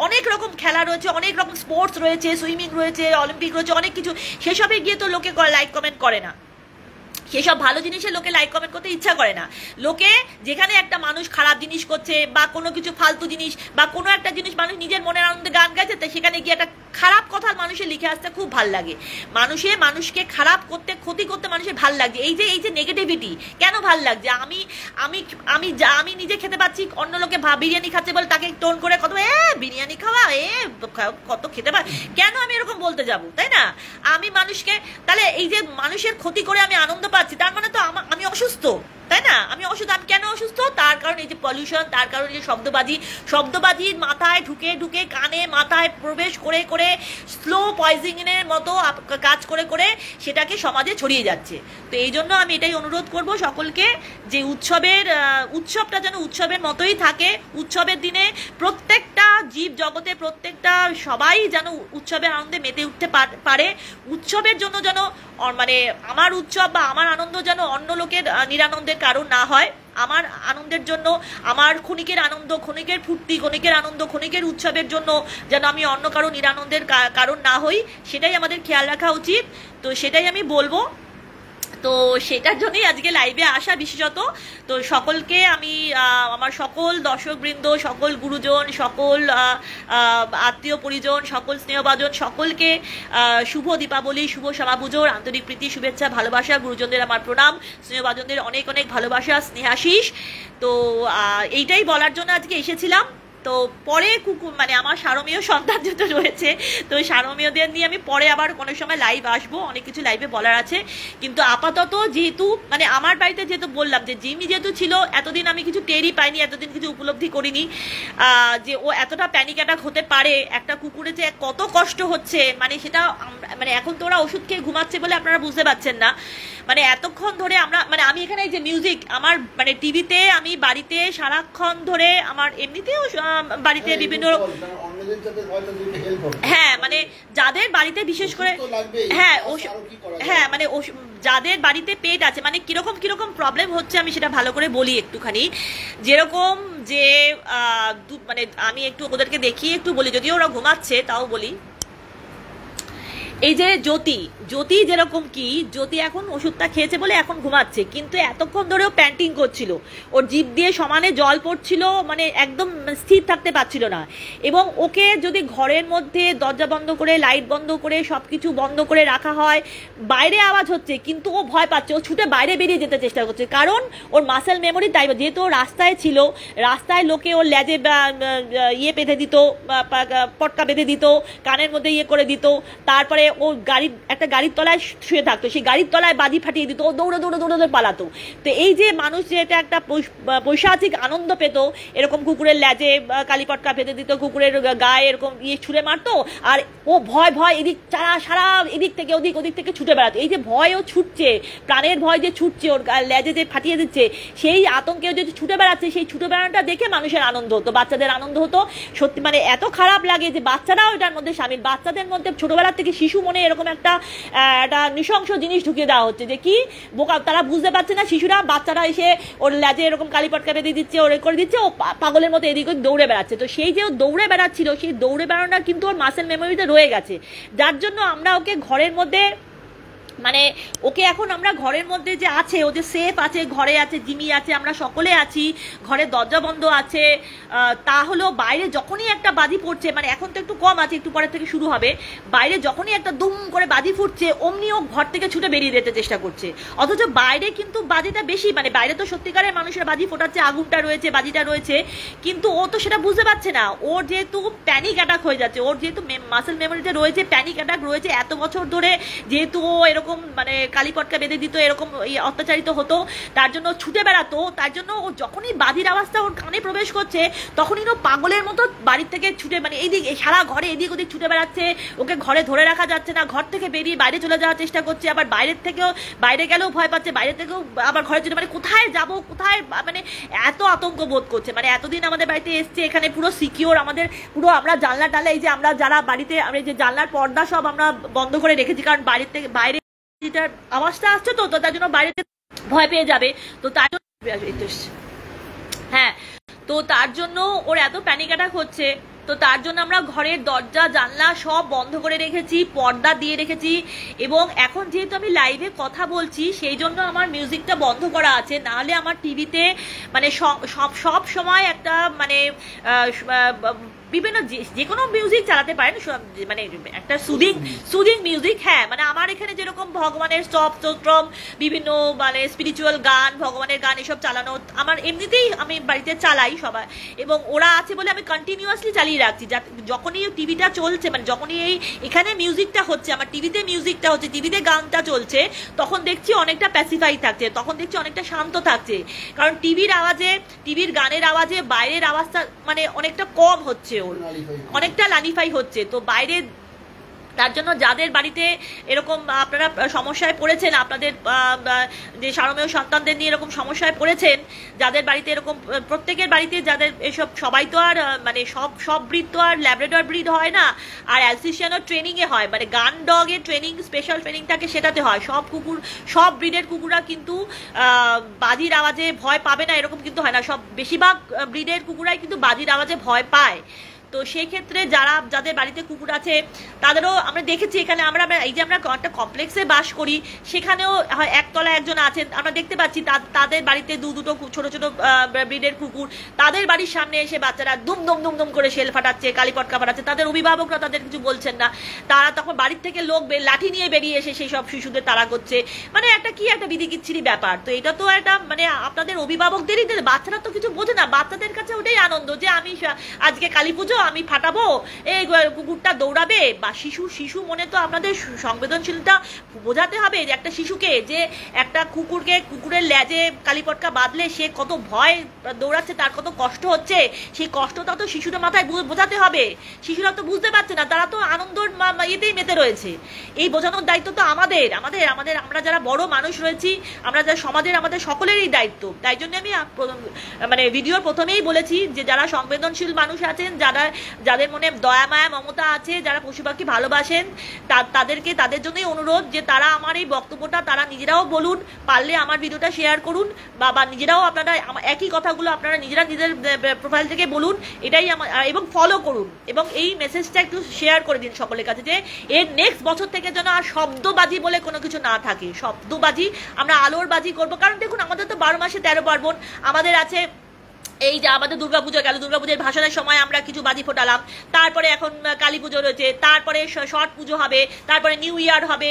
অনেক রকম খেলা রয়েছে, অনেক রকম স্পোর্টস রয়েছে, সুইমিং রয়েছে, অলিম্পিক রয়েছে, অনেক কিছু, সেসবে গিয়ে তো লোকে লাইক কমেন্ট করে না, সেসব ভালো জিনিসে লোকে লাইক কমেন্ট করতে ইচ্ছা করে না। লোকে যেখানে একটা মানুষ খারাপ জিনিস করছে বা কোনো কিছু ফালতু জিনিস বা কোনো একটা জিনিস মানুষ নিজের মনের আনন্দে গান গাইছে, তাই সেখানে গিয়ে একটা খারাপ কথা মানুষের লিখে আসতে খুব ভাল লাগে। মানুষকে খারাপ করতে, ক্ষতি করতে মানুষের ভাল লাগছে। এই যে নেগেটিভিটি কেন ভাল লাগছে? আমি আমি আমি আমি নিজে খেতে পাচ্ছি, অন্য লোকে বিরিয়ানি খাচ্ছে বলে তাকে টোন করে কত বিরিয়ানি খাওয়া, কত খেতে পারে, কেন আমি এরকম বলতে যাব, তাই না? আমি মানুষকে, তাহলে এই যে মানুষের ক্ষতি করে আমি আনন্দ পাচ্ছি, তার মানে তো আমি অসুস্থ, তাই না? আমি অসুস্থ। আমি কেন অসুস্থ? তার কারণ এই যে পলিউশন, তার কারণ এই যে শব্দবাজির মাথায় ঢুকে ঢুকে কানে মাথায় প্রবেশ করে করে স্লো পয়জনিংয়ের মতো কাজ করে করে সেটাকে সমাজে ছড়িয়ে যাচ্ছে। তো এই জন্য আমি এটাই অনুরোধ করব সকলকে যে উৎসবটা যেন উৎসবের মতোই থাকে। উৎসবের দিনে প্রত্যেকটা জীব জগতে প্রত্যেকটা সবাই যেন উৎসবের আনন্দে মেতে উঠতে পারে। উৎসবের জন্য যেন মানে আমার উৎসব বা আমার আনন্দ যেন অন্য লোকের নিরানন্দের কারণ না হয়। আমার আনন্দের জন্য, আমার ক্ষণিকের আনন্দ, ক্ষণিকের ফুর্তি, ক্ষণিকের আনন্দ, ক্ষণিকের উৎসবের জন্য যেন আমি অন্য কারো নিরানন্দের কারণ না হই, সেটাই আমাদের খেয়াল রাখা উচিত। তো সেটাই আমি বলবো। তো সেটার জন্যই আজকে লাইভে আসা বিশেষত। তো সকলকে আমি আমার সকল দর্শকবৃন্দ, সকল গুরুজন, সকল আত্মীয় পরিজন, সকল স্নেহভাজন সকলকে শুভ দীপাবলি, শুভ শ্যামা পুজোর আন্তরিক প্রীতি, শুভেচ্ছা, ভালোবাসা। গুরুজনদের আমার প্রণাম, স্নেহভাজনদের অনেক অনেক ভালোবাসা, স্নেহাশিস। তো এইটাই বলার জন্য আজকে এসেছিলাম। তো পরে মানে আমার সারমেয় সন্তান যেহেতু রয়েছে, তো সারমেয়দের নিয়ে আমি পরে আবার কোনো সময় লাইভ আসবো, অনেক কিছু লাইভে বলার আছে। কিন্তু আপাতত যেহেতু মানে আমার বাড়িতে যেহেতু বললাম যে জিমি যেহেতু ছিল, এতদিন আমি কিছু টেরই পাইনি, এতদিন কিছু উপলব্ধি করিনি যে ও এতটা প্যানিক অ্যাটাক হতে পারে। একটা কুকুরে যে কত কষ্ট হচ্ছে, মানে সেটা মানে এখন তো ওরা ওষুধ খেয়ে ঘুমাচ্ছে বলে আপনারা বুঝতে পারছেন না। মানে এতক্ষণ ধরে মানে আমি এখানে যে মিউজিক আমার মানে টিভিতে, আমি বাড়িতে সারাক্ষণ ধরে আমার এমনিতেও বাড়িতে বিভিন্ন, হ্যাঁ মানে যাদের বাড়িতে বিশেষ করে, হ্যাঁ মানে যাদের বাড়িতে পেট আছে, মানে কিরকম কিরকম প্রবলেম হচ্ছে আমি সেটা ভালো করে বলি একটুখানি। যেরকম যে মানে আমি একটু ওদেরকে দেখিয়ে একটু বলি, যদিও ওরা ঘুমাচ্ছে তাও বলি। এই যে জ্যোতি যেরকম কি, জ্যোতি এখন ওষুধটা খেয়েছে বলে এখন ঘুমাচ্ছে, কিন্তু এতক্ষণ ধরেও প্যান্টিং করছিল, ওর জিভ দিয়ে সমানে জল পড়ছিল, মানে একদম স্থির থাকতে পারছিল না। এবং ওকে যদি ঘরের মধ্যে দরজা বন্ধ করে, লাইট বন্ধ করে, সবকিছু বন্ধ করে রাখা হয়, বাইরে আওয়াজ হচ্ছে কিন্তু ও ভয় পাচ্ছে, ও ছুটে বাইরে বেরিয়ে যেতে চেষ্টা করছে, কারণ ওর মাসেল মেমোরি তাই। যেহেতু ও রাস্তায় ছিল, রাস্তায় লোকে ওর লেজে ইয়ে বেঁধে দিত, পটকা বেঁধে দিত, কানের মধ্যে ইয়ে করে দিত, তারপরে ও একটা গাড়ির তলায় শুয়ে থাকতো, সেই গাড়ির তলায় বাজি ফাটিয়ে দিত, ও দৌড়ে দৌড়ে দৌড়ে দৌড়ে পালাতো। তো এই যে মানুষ যে এটা একটা পৈশাচিক আনন্দ পেত, এরকম কুকুরের লেজে কালীপটকা বেঁধে দিত, কুকুরের গায়ে এরকম ইয়ে ছুঁড়ে মারতো, আর ও ভয় এদিক সারা এদিক থেকে ওদিক থেকে ছুটে বেড়াতো। এই যে ভয় ও ছুটছে, প্রাণের ভয় যে ছুটছে, ওর লেজে যে ফাটিয়ে দিচ্ছে, সেই আতঙ্কে যে ছুটে বেড়াচ্ছে, সেই ছুটে বেড়ানোটা দেখে মানুষের আনন্দ হতো, বাচ্চাদের আনন্দ হতো। সত্যি মানে এত খারাপ লাগে যে বাচ্চারাও এটার মধ্যে সামিল। বাচ্চাদের মধ্যে ছোটবেলার থেকে শিশু মনে এরকম একটা নৃশংস জিনিস ঢুকিয়ে দেওয়া হচ্ছে যে কি বোকা, তারা বুঝতে পারছে না শিশুরা, বাচ্চারা এসে ওর লেজে এরকম কালীপটকা বেঁধে দিচ্ছে, ওর করে দিচ্ছে, ও পাগলের মতো এদিক দৌড়ে বেড়াচ্ছে। তো সেই যে ও দৌড়ে বেড়াচ্ছিল, সেই দৌড়ে বেড়ানোটা কিন্তু ওর মাসেল মেমোরিতে রয়ে গেছে, যার জন্য আমরা ওকে ঘরের মধ্যে, মানে ওকে এখন আমরা ঘরের মধ্যে যে আছে, ও যে সেফ আছে, ঘরে আছে, জিমি আছে, আমরা সকলে আছি, ঘরের দরজা বন্ধ আছে, তা হলেও বাইরে যখনই একটা বাজি পড়ছে, মানে এখন তো একটু কম আছে, একটু পরের থেকে শুরু হবে, বাইরে যখনই একটা দুম করে বাজি ফুটছে অমনি ও ঘর থেকে ছুটে বেরিয়ে যেতে চেষ্টা করছে। অথচ বাইরে কিন্তু বাজিটা বেশি, মানে বাইরে তো সত্যিকারের মানুষের বাজি ফোটাচ্ছে, আগুনটা রয়েছে, বাজিটা রয়েছে, কিন্তু ও তো সেটা বুঝতে পারছে না। ওর যেহেতু প্যানিক অ্যাটাক হয়ে যাচ্ছে, ওর যেহেতু মাসেল মেমোরিতে রয়েছে, প্যানিক অ্যাটাক রয়েছে, এত বছর ধরে যেহেতু ও এরকম এরকম মানে কালীপটকা বেঁধে দিত, এরকম অত্যাচারিত হতো, তার জন্য ছুটে বেড়াতো, তার জন্য ও যখনই বাজির আওয়াজটা ওর কানে প্রবেশ করছে তখনই ও পাগলের মতো বাড়ির থেকে ছুটে মানে এইদিক সারা ঘরে এদিক ওদিক ছুটে বেড়াচ্ছে, ওকে ঘরে ধরে রাখা যাচ্ছে না, ঘর থেকে বেরিয়ে বাইরে চলে যাওয়ার চেষ্টা করছে, আবার বাইরে গেলেও ভয় পাচ্ছে, বাইরে থেকেও আবার ঘরে চলে, মানে কোথায় যাব কোথায়, মানে এত আতঙ্ক বোধ করছে। মানে এতদিন আমাদের বাড়িতে এসছে, এখানে পুরো সিকিওর, আমাদের পুরো আমরা জানলা টালা এই যে আমরা যারা বাড়িতে আমরা যে জানলার পর্দা সব আমরা বন্ধ করে রেখেছি, কারণ বাড়ির থেকে বাইরে আওয়াজটা আসছে তো তার জন্য বাইরে ভয় পেয়ে যাবে, তো তার জন্য হ্যাঁ, তো তার জন্য ওর এত প্যানিক অ্যাটাক হচ্ছে, তো তার জন্য আমরা ঘরের দরজা জানলা সব বন্ধ করে রেখেছি, পর্দা দিয়ে রেখেছি। এবং এখন যেহেতু আমি লাইভে কথা বলছি সেই জন্য আমার মিউজিকটা বন্ধ করা আছে, নাহলে আমার টিভিতে মানে সব সময় একটা মানে বিভিন্ন যে কোনো মিউজিক চালাতে পারেন, মানে একটা সুদিং মিউজিক। হ্যাঁ, মানে আমার এখানে যেরকম ভগবানের স্তোত্রম, বিভিন্ন মানে স্পিরিচুয়াল গান, ভগবানের গান এসব চালানো আমার এমনিতেই আমি বাড়িতে চালাই সবাই, এবং ওরা আছে বলে আমি কন্টিনিউয়াসলি চালিয়ে রাখছি। যখনই টিভিটা চলছে, মানে যখনই এখানে মিউজিকটা হচ্ছে, আমার টিভিতে মিউজিকটা হচ্ছে, টিভিতে গানটা চলছে, তখন দেখছি অনেকটা প্যাসিফাই থাকছে, তখন দেখছি অনেকটা শান্ত থাকছে, কারণ টিভির গানের আওয়াজে বাইরের আওয়াজটা মানে অনেকটা কম হচ্ছে, অনেকটা লানিফাই হচ্ছে। তো বাইরে তার জন্য যাদের বাড়িতে এরকম আপনারা সমস্যায় পড়েছেন, আপনাদের যে সারমেয় সন্তানদের নিয়ে এরকম সমস্যায় পড়েছেন, যাদের বাড়িতে এরকম, প্রত্যেকের বাড়িতে যাদের এসব, সবাই তো আর মানে সব ব্রিড তো আর ল্যাব্রাডর ব্রিড হয় না, আর অ্যালসেশিয়ানও ট্রেনিংয়ে হয়, মানে গান ডগের ট্রেনিং, স্পেশাল ট্রেনিং থাকে, সেটাতে হয়। সব ব্রিডের কুকুররা কিন্তু বাজির আওয়াজে ভয় পাবে না এরকম কিন্তু হয় না, বেশিরভাগ ব্রিডের কুকুরাই কিন্তু বাজির আওয়াজে ভয় পায়। তো সেই ক্ষেত্রে যাদের বাড়িতে কুকুর আছে তাদেরও আমরা দেখেছি, এখানে আমরা এই যে আমরা একটা কমপ্লেক্সে বাস করি, সেখানেও একতলা একজন আছেন, আমরা দেখতে পাচ্ছি তাদের বাড়িতে দুটো ছোট ছোট ব্রিডের কুকুর, তাদের বাড়ির সামনে এসে বাচ্চারা দুম দুম করে শেল ফাটাচ্ছে, কালীপটকা ফাটাচ্ছে, তাদের অভিভাবকরা তাদের কিছু বলছেন না, তারা তখন বাড়ির থেকে লোক লাঠি নিয়ে বেরিয়ে এসে সেই সব শিশুদের তাড়া করছে, মানে একটা বিধিকিচ্ছিরি ব্যাপার। তো এটা তো একটা মানে আপনাদের অভিভাবকদেরই, বাচ্চারা তো কিছু বোঝে না, বাচ্চাদের কাছে ওটাই আনন্দ যে আমি আজকে কালী পুজো আমি ফাটাবো, এই কুকুরটা দৌড়াবে। বা শিশু মনে তো আপনাদের সংবেদনশীলতা বোঝাতে হবে, যে একটা শিশুকে, যে একটা কুকুরের লেজে কালীপটকা বাঁধলে সে কত ভয় দৌড়াচ্ছে, তার কত কষ্ট হচ্ছে, সেই কষ্টটা তো শিশুদের মাথায় বোঝাতে হবে। শিশুরা তো বুঝতে পারছে না, তারা তো আনন্দর ইয়েতেই মেতে রয়েছে। এই বোঝানোর দায়িত্ব তো আমাদের আমরা যারা বড় মানুষ রয়েছি, আমরা যারা সমাজের, আমাদের সকলেরই দায়িত্ব। তাই জন্য আমি মানে ভিডিওর প্রথমেই বলেছি যে যারা সংবেদনশীল মানুষ আছেন, যাদের মনে দয়া মায়া মমতা আছে, যারা পশু পাখি ভালোবাসেন, তাদের জন্যই অনুরোধ যে তারা আমার এই বক্তব্যটা তারা নিজেরাও বলুন, পারলে আমার ভিডিওটা শেয়ার করুন, বা নিজেরাও আপনারা একই কথাগুলো আপনারা নিজেদের প্রোফাইল থেকে বলুন, এটাই আমার, এবং ফলো করুন, এবং এই মেসেজটা একটু শেয়ার করে দিন সকলের কাছে, যে এর নেক্সট বছর থেকে যেন আর শব্দবাজি বলে কোনো কিছু না থাকে। শব্দবাজি আমরা আলোর বাজি করবো, কারণ দেখুন আমাদের তো 12 মাসে 13 পার্বণ, আমাদের আছে এই যে আমাদের দুর্গাপুজো গেল, দুর্গাপুজোর ভাষণের সময় আমরা কিছু বাজি ফোটালাম, তারপরে এখন কালী পুজো রয়েছে, তারপরে ছট পুজো হবে, তারপরে নিউ ইয়ার হবে,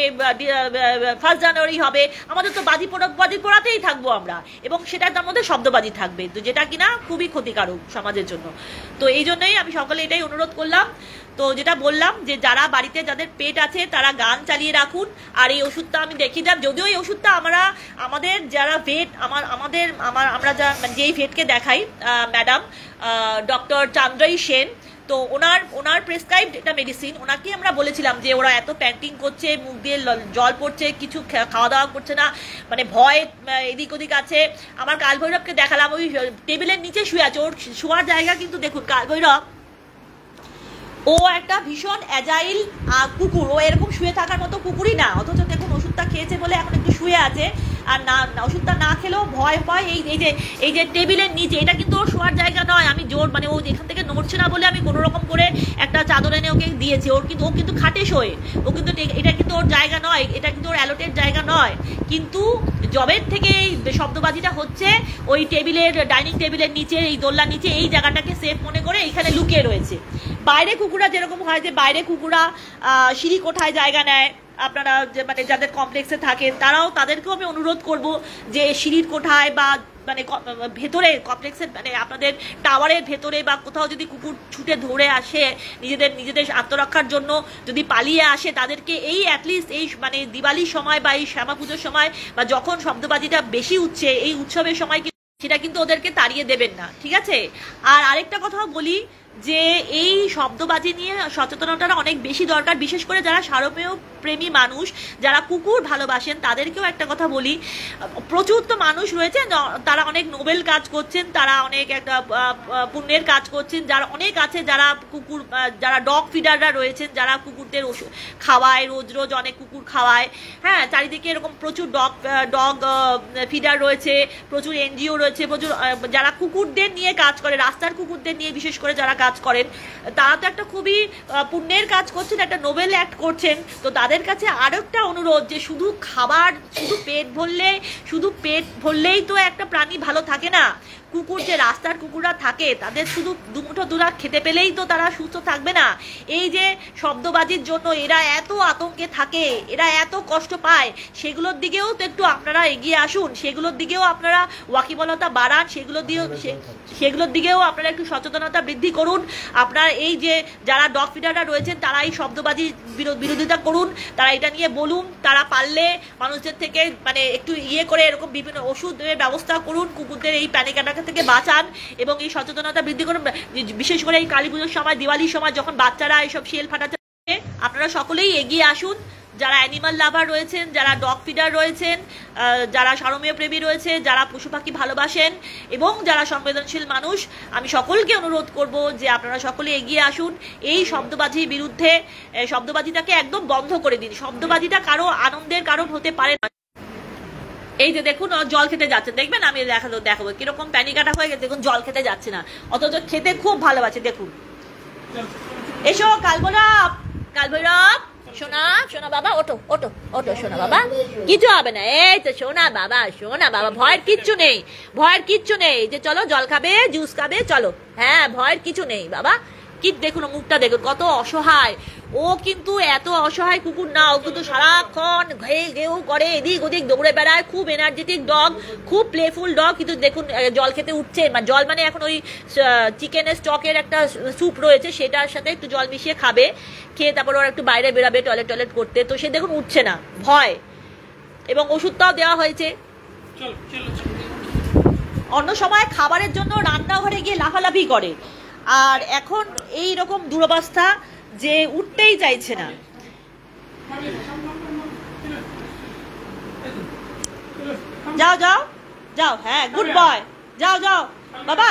1 জানুয়ারি হবে, আমাদের তো বাজি পোড়াতেই থাকবো আমরা, এবং সেটার তার মধ্যে শব্দবাজি থাকবে, তো যেটা কিনা খুবই ক্ষতিকারক সমাজের জন্য। তো এই জন্যই আমি সকলে এটাই অনুরোধ করলাম। তো যেটা বললাম, যে যারা বাড়িতে যাদের পেট আছে তারা গান চালিয়ে রাখুন। আর এই ওষুধটা আমি দেখিয়ে যাব, যদিও এই ওষুধটা আমাদের যারা ভেট আমরা যেই ভেটকে দেখাই, ম্যাডাম ডক্টর চান্দ্রাই সেন, তো ওনার প্রেসক্রাইবড এটা মেডিসিন, ওনাকে আমরা বলেছিলাম যে ওরা এত প্যান্টিং করছে, মুখ দিয়ে জল পড়ছে, কিছু খাওয়া দাওয়া করছে না, মানে ভয় এদিক ওদিক আছে। আমার কালভৈরবকে দেখালাম, ওই টেবিলের নিচে শুয়ে আছে, ওর শোয়ার জায়গা কিন্তু দেখুন, কালভৈরব ও একটা ভীষণ অ্যাজাইল কুকুর, ও এরকম শুয়ে থাকার মতো কুকুরই না, অথচ দেখুন ওষুধটা খেয়েছে বলে এখন একটু শুয়ে আছে, আর না ওষুধটা না খেলেও ভয় পায়। এই যে টেবিলের নিচে, এটা কিন্তু ওর শোয়ার জায়গা নয়, আমি জোর মানে ও এখান থেকে নড়ছে না বলে আমি কোনো রকম করে একটা চাদর এনে ওকে দিয়েছি, ও কিন্তু খাটে শোয়, ও কিন্তু এটা কিন্তু ওর জায়গা নয়, এটা কিন্তু ওর অ্যালোটের জায়গা নয়। কিন্তু জবের থেকে এই শব্দবাজিটা হচ্ছে, ওই ডাইনিং টেবিলের নিচে, এই দোলনার নিচে, এই জায়গাটাকে সেফ মনে করে এইখানে লুকিয়ে রয়েছে। বাইরে কুকুরা যেরকম হয়, যে বাইরে কুকুরা সিঁড়ি কোঠায় জায়গা নেয়, আপনারা যে মানে যাদের কমপ্লেক্সে থাকেন তারাও, তাদেরকেও আমি অনুরোধ করব যে সিঁড়ির কোঠায় বা মানে ভেতরে কমপ্লেক্সের মানে আপনাদের টাওয়ারের ভেতরে বা কোথাও যদি কুকুর ছুটে ধরে আসে নিজেদের আত্মরক্ষার জন্য যদি পালিয়ে আসে, তাদেরকে এই অ্যাটলিস্ট এই মানে দিওয়ালির সময় বা এই শ্যামা পুজোর সময় বা যখন শব্দবাজিটা বেশি উঠছে এই উৎসবের সময় সেটা কিন্তু ওদেরকে তাড়িয়ে দেবেন না, ঠিক আছে? আর আরেকটা কথাও বলি যে এই শব্দবাজি নিয়ে সচেতনতাটা অনেক বেশি দরকার, বিশেষ করে যারা সারমেয় প্রেমী মানুষ, যারা কুকুর ভালোবাসেন তাদেরকেও একটা কথা বলি। প্রচুর তো মানুষ রয়েছেন তারা অনেক নোবেল কাজ করছেন, তারা অনেক একটা পুণ্যের কাজ করছেন, যারা অনেক আছে যারা কুকুর, যারা ডগ ফিডাররা রয়েছেন, যারা কুকুরদের খাওয়ায়, রোজ রোজ অনেক কুকুর খাওয়ায়। হ্যাঁ, চারিদিকে এরকম প্রচুর ডগ ফিডার রয়েছে, প্রচুর এনজিও রয়েছে, প্রচুর যারা কুকুরদের নিয়ে কাজ করে, রাস্তার কুকুরদের নিয়ে বিশেষ করে যারা কাজ করেন, তারা তো একটা খুবই পুণ্যের কাজ করছেন, একটা নোবেল অ্যাক্ট করছেন। তো তাদের কাছে আরো একটা অনুরোধ যে শুধু খাবার, শুধু পেট ভরলেই তো একটা প্রাণী ভালো থাকে না। কুকুর যে রাস্তার কুকুররা থাকে তাদের শুধু দুমুঠো দুরাক খেতে পেলেই তো তারা সুস্থ থাকবে না। এই যে শব্দবাজির জন্য এরা এত আতঙ্কে থাকে, এরা এত কষ্ট পায়, সেগুলোর দিকেও তো একটু আপনারা এগিয়ে আসুন, সেগুলোর দিকেও আপনারা ওয়াকিবলতা বাড়ান, সেগুলোর দিকেও আপনারা একটু সচেতনতা বৃদ্ধি করুন। আপনার এই যে যারা ডগ ফিডাররা রয়েছেন তারা এই শব্দবাজির বিরোধিতা করুন, তারা এটা নিয়ে বলুন, তারা পারলে মানুষদের থেকে মানে একটু করে এরকম বিভিন্ন ওষুধের ব্যবস্থা করুন, কুকুরদের এই প্যানিক অ্যাটাক থেকে বাঁচান এবং এই সচেতনতা বৃদ্ধি করুন। বিশেষ করে এই কালী পুজোর সময়, দিওয়ালির সময় যখন বাচ্চারা এইসব শেল ফাটাতে, আপনারা সকলেই এগিয়ে আসুন। যারা অ্যানিমাল লাভার রয়েছেন, যারা ডগ ফিডার রয়েছেন, যারা সারমেয় প্রেমী রয়েছে, যারা পশু পাখি ভালোবাসেন এবং যারা সংবেদনশীল মানুষ, আমি সকলকে অনুরোধ করব যে আপনারা সকলে এগিয়ে আসুন এই শব্দবাজির বিরুদ্ধে। শব্দবাজিটাকে একদম বন্ধ করে দিন। শব্দবাজিটা কারো আনন্দের কারণ হতে পারে না। এই যে দেখুন জল খেতে যাচ্ছে, দেখবেন আমি দেখাবো কিরকম প্যানিক অ্যাটাক হয়ে গেছে, দেখুন জল খেতে যাচ্ছে না, অথচ খেতে খুব ভালোবাসে। দেখুন, এসো কালভৈরব, সোনা বাবা, ওটো সোনা বাবা, কিছু হবে না, এই তো সোনা বাবা, ভয়ের কিচ্ছু নেই, যে চলো জল খাবে, জুস খাবে, চলো, হ্যাঁ ভয়ের কিছু নেই বাবা। কি দেখুন মুখটা দেখুন কত অসহায়, ও কিন্তু এত অসহায় কুকুর না, ও কিন্তু সারাক্ষণ ঘেউ করে, এদিক ওদিক দৌড়ে বেড়ায়, খুব এনার্জেটিক ডগ, খুব প্লেফুল ডগ। কিন্তু দেখুন জল খেতে উঠছে, জল মানে এখন ওই চিকেনের স্টকের একটা স্যুপ রয়েছে, সেটার সাথে একটু জল মিশিয়ে খাবে, খেয়ে তারপর ওরা একটু বাইরে বেরাবে টয়লেট করতে, তো সে দেখুন উঠছে না, ভয়, এবং ওষুধটাও দেওয়া হয়েছে। অন্য সময় খাবারের জন্য রান্নাঘরে গিয়ে লাফালাফি করে, আর এখন এই রকম দুরবস্থা যে উঠতেই চাইছে না। যাও, হ্যাঁ গুড বয়, যাও বাবা,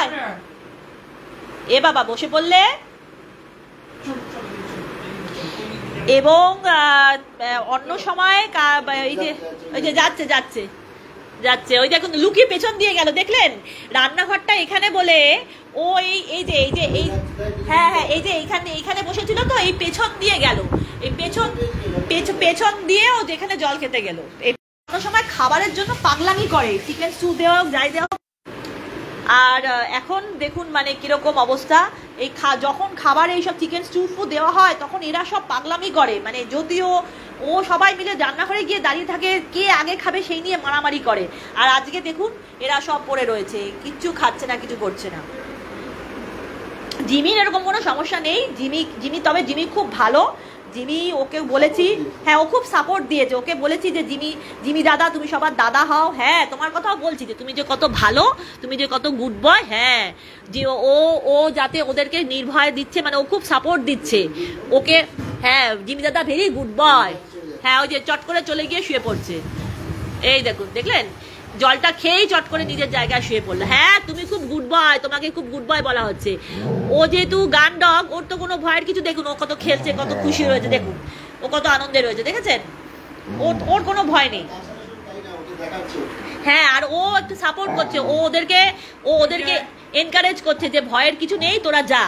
বাবা বসে পড়লে। এবং অন্য সময় ওই যে যাচ্ছে ওই দেখুন লুকিয়ে পেছন দিয়ে গেল, দেখলেন রান্নাঘরটা এখানে বলে ও এই যে হ্যাঁ এই যে এইখানে বসেছিল, তো এই পেছন দিয়ে গেল, এই পেছন দিয়ে ও যেখানে জল খেতে গেল। এই সময় খাবারের জন্য পাগলামি করে, চিকেন স্যুপ দেওয়া হোক, যাই দেওয়া হোক। আর এখন দেখুন মানে কিরকম অবস্থা, এই যখন খাবার এইসব চিকেন স্যুপ দেওয়া হয় তখন এরা সব পাগলামি করে, মানে যদিও ও সবাই মিলে রান্নাঘরে গিয়ে দাঁড়িয়ে থাকে, কে আগে খাবে সেই নিয়ে মারামারি করে। আর আজকে দেখুন এরা সব পড়ে রয়েছে, কিচ্ছু খাচ্ছে না, কিছু করছে না। জিমির এরকম কোনো সমস্যা নেই, তবে জিমি খুব ভালো। জিমি ওকে বলেছি, হ্যাঁ ও খুব সাপোর্ট দিয়েছে, ওকে বলেছি যে জিমি দাদা তুমি সবার দাদা হও, হ্যাঁ তোমার কথাও বলছি যে তুমি যে কত ভালো, তুমি যে কত গুড বয়, হ্যাঁ যে ও যাতে ওদেরকে নির্ভয় দিচ্ছে, মানে ও খুব সাপোর্ট দিচ্ছে ওকে, হ্যাঁ জিমি দাদা ভেরি গুড বয়, হ্যাঁ ওই যে চট করে চলে গিয়ে শুয়ে পড়ছে, এই দেখলেন জলটা খেয়েই চট করে নিজের জায়গায় শুয়ে পড়লো। হ্যাঁ তুমি খুব গুড বয়, তোমাকে খুব গুড বয় বলা হচ্ছে। ও যেহেতু গান ডগ, ওর তো কোনো ভয়ের কিছু, দেখুন ও কত খেলছে, কত খুশি রয়েছে, দেখুন ও কত আনন্দে রয়েছে, দেখেছেন ওর কোনো ভয় নেই। হ্যাঁ আর ও একটু সাপোর্ট করছে, ও ওদেরকে এনকারেজ করছে যে ভয়ের কিছু নেই, তোরা যা,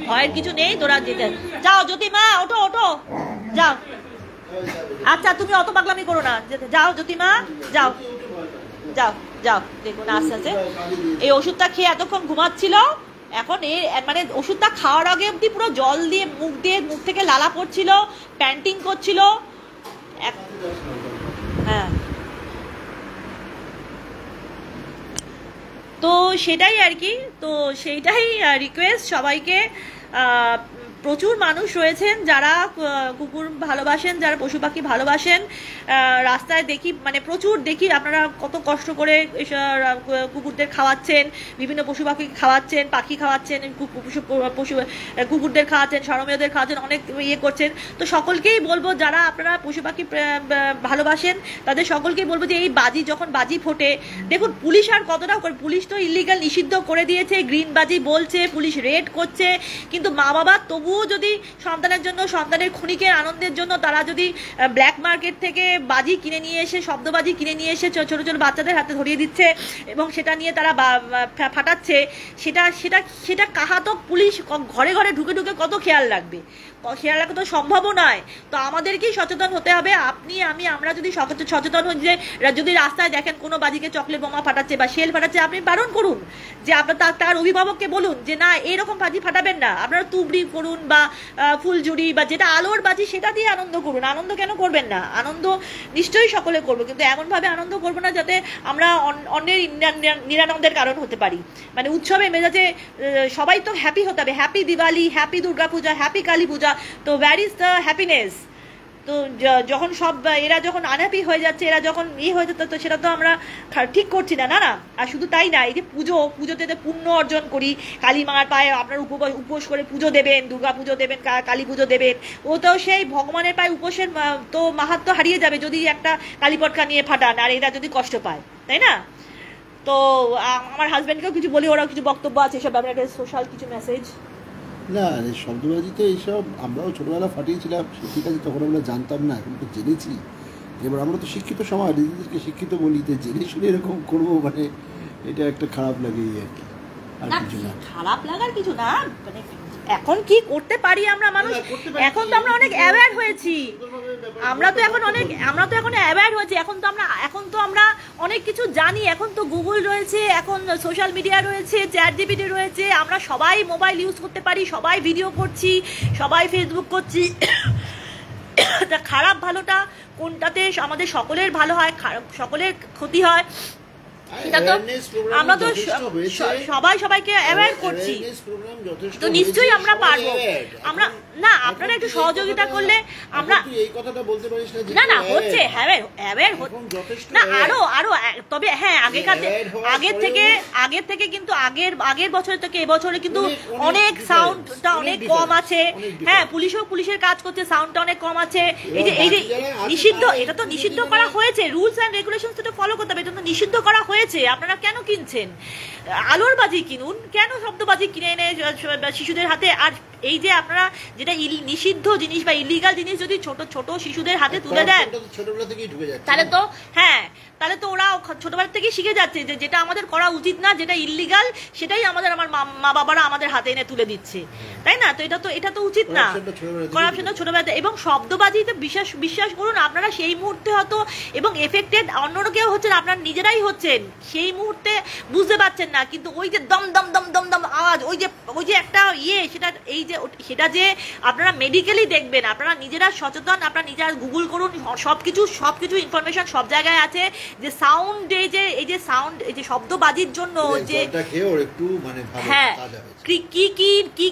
ভয়ের কিছু নেই, তোরা যেতে যাও। জ্যোতিমা ওঠো যাও, আচ্ছা তুমি অত পাগলামি করো না, যাও জ্যোতিমা যাও। দেখুন আস্তে আস্তে এই ওষুধটা খেয়ে এতক্ষণ ঘুমাচ্ছিল, এখন মানে ওষুধটা খাওয়ার আগে অব্দি পুরো জল দিয়ে মুখ থেকে লালা পড়ছিল, প্যান্টিং করছিল, হ্যাঁ, তো সেটাই আর কি, তো সেইটাই রিকোয়েস্ট সবাইকে। প্রচুর মানুষ রয়েছেন যারা কুকুর ভালোবাসেন, যারা পশু পাখি ভালোবাসেন। রাস্তায় দেখি, মানে প্রচুর দেখি আপনারা কত কষ্ট করে কুকুরদের খাওয়াচ্ছেন, বিভিন্ন পশু পাখি খাওয়াচ্ছেন, পাখি খাওয়াচ্ছেন, পশু কুকুরদের খাওয়াচ্ছেন, সরমীয়দের খাওয়াচ্ছেন, অনেক ইয়ে করছেন। তো সকলকেই বলবো যারা আপনারা পশু পাখি ভালোবাসেন তাদের সকলকেই বলবো যে এই বাজি, যখন বাজি ফোটে, দেখুন পুলিশ আর কতটা করে, পুলিশ তো ইলিগাল নিষিদ্ধ করে দিয়েছে, গ্রিন বাজি বলছে, পুলিশ রেড করছে, কিন্তু মা বাবা তবুও যদি সন্তানের জন্য, সন্তানের ক্ষণিকের আনন্দের জন্য তারা যদি ব্ল্যাক মার্কেট থেকে বাজি কিনে নিয়ে এসে, শব্দবাজি কিনে নিয়ে এসে ছোট ছোট বাচ্চাদের হাতে ধরিয়ে দিচ্ছে এবং সেটা নিয়ে তারা ফাটাচ্ছে, সেটা সেটা সেটা কাহাতক পুলিশ ঘরে ঘরে ঢুকে ঢুকে কত খেয়াল রাখবে? খেয়াল রাখা তো সম্ভবও নয়। তো আমাদেরকেই সচেতন হতে হবে। আপনি, আমি, আমরা যদি সচেতন হই যে যদি রাস্তায় দেখেন কোনো বাজিকে চকলেট বোমা ফাটাচ্ছে বা শেল ফাটাচ্ছে, আপনি বারণ করুন, যে আপনার তার অভিভাবককে বলুন যে না, এরকম বাজি ফাটাবেন না, আপনারা তুবড়ি করুন বা ফুলঝুরি বা যেটা আলোর বাজি সেটা দিয়ে আনন্দ করুন। আনন্দ কেন করবেন না? আনন্দ নিশ্চয়ই সকলে করবো, কিন্তু এমনভাবে আনন্দ করবো না যাতে আমরা অন্যের নিরানন্দের কারণ হতে পারি। মানে উৎসবে মেজাজে সবাই তো হ্যাপি হতে হবে, হ্যাপি দিওয়ালি, হ্যাপি দুর্গা পূজা, হ্যাপি কালী পূজা, তো ওয়্যার ইজ দ্য হ্যাপিনেস? তো যখন সব এরা যখন আনহ্যাপি হয়ে যাচ্ছে, এরা যখন হয়ে যাচ্ছে, তো সেটা তো আমরা ঠিক করছি না। না না, আর শুধু তাই না, এই যে পুজোতে পুণ্য অর্জন করি, কালী মার পায়ে আপনার উপোস করে পুজো দেবেন, দুর্গা পুজো দেবেন, কালী পুজো দেবেন, ও তো সেই ভগবানের পায়ে উপোসের তো মাহাত্ম্য হারিয়ে যাবে যদি একটা কালী পটকা নিয়ে ফাটান আর এরা যদি কষ্ট পায়, তাই না? তো আমার হাজব্যান্ডকেও কিছু বলি, ওরাও কিছু বক্তব্য আছে এসব ব্যাপারে, একটা সোশ্যাল কিছু মেসেজ। না, শব্দবাজিতে এইসব আমরাও ছোটবেলা ফাটিয়েছিলাম, ঠিক আছে, তখন আমরা জানতাম না, এখন তো জেনেছি। এবার আমরা তো শিক্ষিত সমাজ, নিজেদেরকে শিক্ষিত বলি, যে জেনে শুনে এরকম করবো, মানে এটা একটা খারাপ লাগে আর কি, আর কিছু না। খারাপ লাগার কিছু না, মানে এখন কি করতে পারি আমরা মানুষ, এখন তো আমরা অনেক অ্যাওয়্যার হয়েছি, আমরা তো এখন অ্যাওয়্যার হয়েছি, এখন তো আমরা অনেক কিছু জানি, এখন তো গুগল রয়েছে, এখন সোশ্যাল মিডিয়া রয়েছে, চ্যাট জিপিটি রয়েছে, আমরা সবাই মোবাইল ইউজ করতে পারি, সবাই ভিডিও করছি, সবাই ফেসবুক করছি। তা খারাপ ভালোটা কোনটাতে আমাদের সকলের ভালো হয়, সকলের ক্ষতি হয়, সেটা তো আমরা তো সবাই সবাইকে অ্যাওয়্যার করছি, তো নিশ্চয়ই আমরা পারবো। আমরা না, আপনারা একটু সহযোগিতা করলে আমরা এই কথাটা বলতে পারিস না, না হচ্ছে অ্যাওয়্যার না, আরো তবে হ্যাঁ, আগের থেকে কিন্তু আগের বছর থেকে এবছরে কিন্তু অনেক সাউন্ডটা অনেক কম আছে। হ্যাঁ, পুলিশের কাজ করছে, সাউন্ডটা অনেক কম আছে। এই যে নিষিদ্ধ, এটা তো নিষিদ্ধ করা হয়েছে, রুলস অ্যান্ড রেগুলেশনস তো ফলো করতে হবে, এটা তো নিষিদ্ধ করা হয়েছে। আপনারা কেন কিনছেন? আলোর বাজি কিনুন, কেন শব্দবাজি কিনে এনে শিশুদের হাতে? আর এই যে আপনারা যেটা নিষিদ্ধ জিনিস বা ইলিগাল জিনিস যদি ছোট ছোট শিশুদের হাতে তুলে দেন, তাহলে তো ওরা ছোটবেলা থেকেই শিখে যাচ্ছে যে যেটা আমাদের করা উচিত না, যেটা ইলিগাল, সেটাই আমার মা বাবারা আমাদের হাতে এনে তুলে দিচ্ছে, তাই না? তো এটা তো উচিত না, করাপশনটা ছোটবেলাতে। এবং শব্দবাজিতে বিশ্বাস করুন, আপনারা সেই মুহূর্তে হয়তো এবং এফেক্টেড অন্যরা কেউ হচ্ছেন, আপনারা নিজেরাই হচ্ছেন, সেই মুহূর্তে বুঝতে পারছেন না, কিন্তু ওই যে দম দম দম দম দম আওয়াজ, ওই যে একটা সেটা যে আপনারা মেডিকেলি দেখবেন, আপনারা নিজেরা সচেতন, আপনারা নিজেরা গুগল করুন, সবকিছু ইনফরমেশন সব জায়গায় আছে, যে সাউন্ড, এই যে শব্দবাজির জন্য যে হ্যাঁ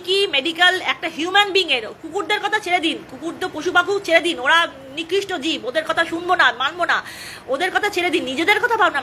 কি মেডিকেল একটা হিউম্যান বিং এর, কুকুরদের কথা ছেড়ে দিন, কুকুর তো পশু পাখি ছেড়ে দিন, ওরা নিকৃষ্ট জীব, ওদের কথা শুনবো না, মানবো না, ওদের কথা ছেড়ে দিন, নিজেদের কথা ভাবুন না।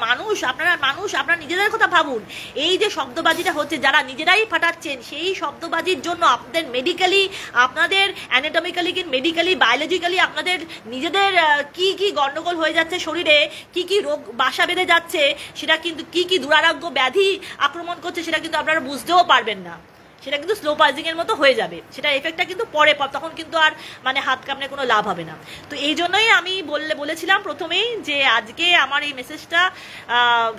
আপনারা নিজেদের কথা ভাবুন। এই যে শব্দবাজিটা হচ্ছে, যারা নিজেরাই ফাটাচ্ছেন, সেই শব্দবাজির জন্য আপনাদের মেডিকেলি, আপনাদের অ্যানাটমিক্যালি, মেডিকেলি, বায়োলজিক্যালি আপনাদের নিজেদের কি গন্ডগোল হয়ে যাচ্ছে শরীরে, কি রোগ বাসা বেঁধে যাচ্ছে, সেটা কিন্তু কি দুরারোগ্য ব্যাধি আক্রমণ করছে, সেটা কিন্তু আপনারা বুঝতেও পারবেন না, সেটা কিন্তু স্লো পয়জিং এর মতো হয়ে যাবে, সেটা এফেক্টটা কিন্তু পরে, তখন কিন্তু আর মানে হাত কামড়ে কোনো লাভ হবে না। তো এই জন্যই আমি বলেছিলাম প্রথমেই যে আজকে আমার এই মেসেজটা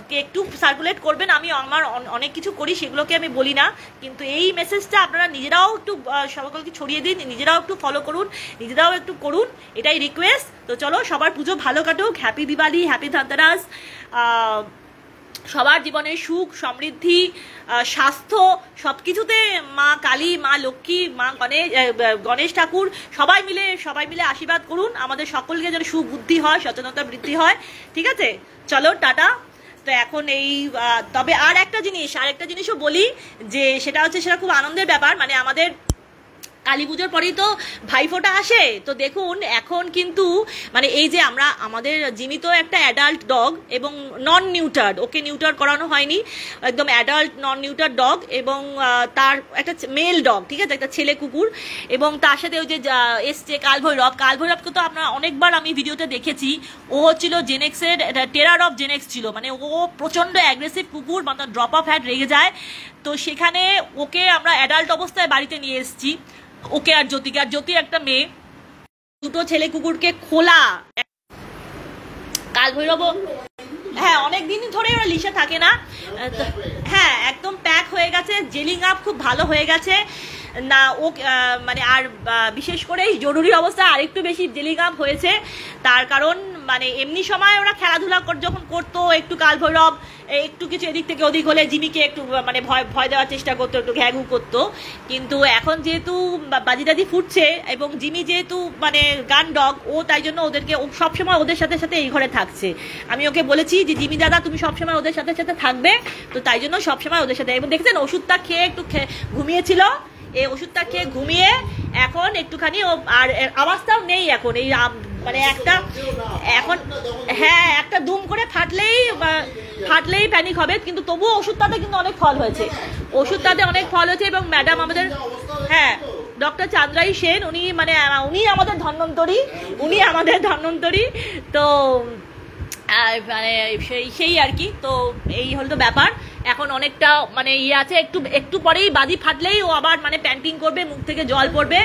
কে একটু সার্কুলেট করবেন। আমি আমার অনেক কিছু করি, সেগুলোকে আমি বলি না, কিন্তু এই মেসেজটা আপনারা নিজেরাও একটু সকলকে ছড়িয়ে দিন, নিজেরাও একটু ফলো করুন, নিজেরাও একটু করুন, এটাই রিকোয়েস্ট। তো চলো, সবার পুজো ভালো কাটুক, হ্যাপি দিওয়ালি, হ্যাপি ধনতেরাস। সবার জীবনে সুখ সমৃদ্ধি স্বাস্থ্য সব কিছুতে মা কালী মা লক্ষ্মী মা গণেশ ঠাকুর সবাই মিলে আশীর্বাদ করুন, আমাদের সকলকে যেন সুবুদ্ধি হয়, সচেতনতা বৃদ্ধি হয়। ঠিক আছে, চলো টাটা। তো এখন এই তবে আরেকটা জিনিসও বলি, যে সেটা খুব আনন্দের ব্যাপার। মানে আমাদের কালী পুজোর পরেই তো ভাইফোঁটা আসে। তো দেখুন এখন কিন্তু মানে এই যে আমাদের জিমি তো একটা অ্যাডাল্ট ডগ এবং নন নিউটার্ড, ওকে নিউটার করানো হয়নি, একদম অ্যাডাল্ট নন নিউটার ডগ, এবং তার একটা মেল ডগ, ঠিক আছে, একটা ছেলে কুকুর, এবং তার সাথে ওই যে এসছে কালভৈরবকে তো আপনারা অনেকবার আমি ভিডিওতে দেখেছি। ও হচ্ছিল জেনেক্সের টেরার অফ জেনেক্স ছিল, মানে ও প্রচণ্ড অ্যাগ্রেসিভ কুকুর, মানে ড্রপ অফ হ্যাড রেগে যায়। তো সেখানে ওকে আমরা অ্যাডাল্ট অবস্থায় বাড়িতে নিয়ে এসেছি, ওকে আর জ্যোতি একটা মেয়ে, দুটো ছেলে কুকুরকে খোলা। কালভৈরব হ্যাঁ অনেকদিন ধরে ওরা লিশে থাকে না, হ্যাঁ একদম প্যাক হয়ে গেছে, জেলিং আপ খুব ভালো হয়ে গেছে না ও, মানে আর বিশেষ করে জরুরি অবস্থা আরেকটু বেশি জেলিং আপ হয়েছে। তার কারণ মানে এমনি সময় ওরা খেলাধুলা যখন করতো, একটু কালভৈরব একটু কিছু এদিক থেকে ওদিক হলে জিমিকে একটু মানে ভয় দেওয়ার চেষ্টা করতো, একটু ঘ্যাঘু করতো। কিন্তু এখন যেহেতু বাজি ফুটছে এবং জিমি যেহেতু মানে গান ডগ, ও তাই জন্য ওদেরকে সবসময় ওদের সাথে সাথে এই ঘরে থাকছে। আমি ওকে বলেছি যে জিমি দাদা তুমি সবসময় ওদের সাথে সাথে থাকবে, তো তাই জন্য সবসময় ওদের সাথে। এবং দেখছেন ওষুধটা খেয়ে একটু ঘুমিয়েছিল, এই ওষুধটা খেয়ে ঘুমিয়ে এখন একটুখানি ও আর আওয়াজটাও নেই এখন, এই মানে একটা এখন হ্যাঁ একটা দুম করে ফাটলেই প্যানিক হবে, কিন্তু তবুও ওষুধটাতে কিন্তু অনেক ফল হয়েছে, অনেক ফল হয়েছে। এবং ম্যাডাম আমাদের হ্যাঁ ডক্টর চান্দ্রাই সেন, উনি আমাদের ধন্বন্তরী, তো মানে সেই আর কি। তো এই হলো ব্যাপার। এখন অনেকটা মানে আছে, একটু পরেই বাজি ফাটলেই ও আবার মানে প্যান্টিং করবে, মুখ থেকে জল পড়বে।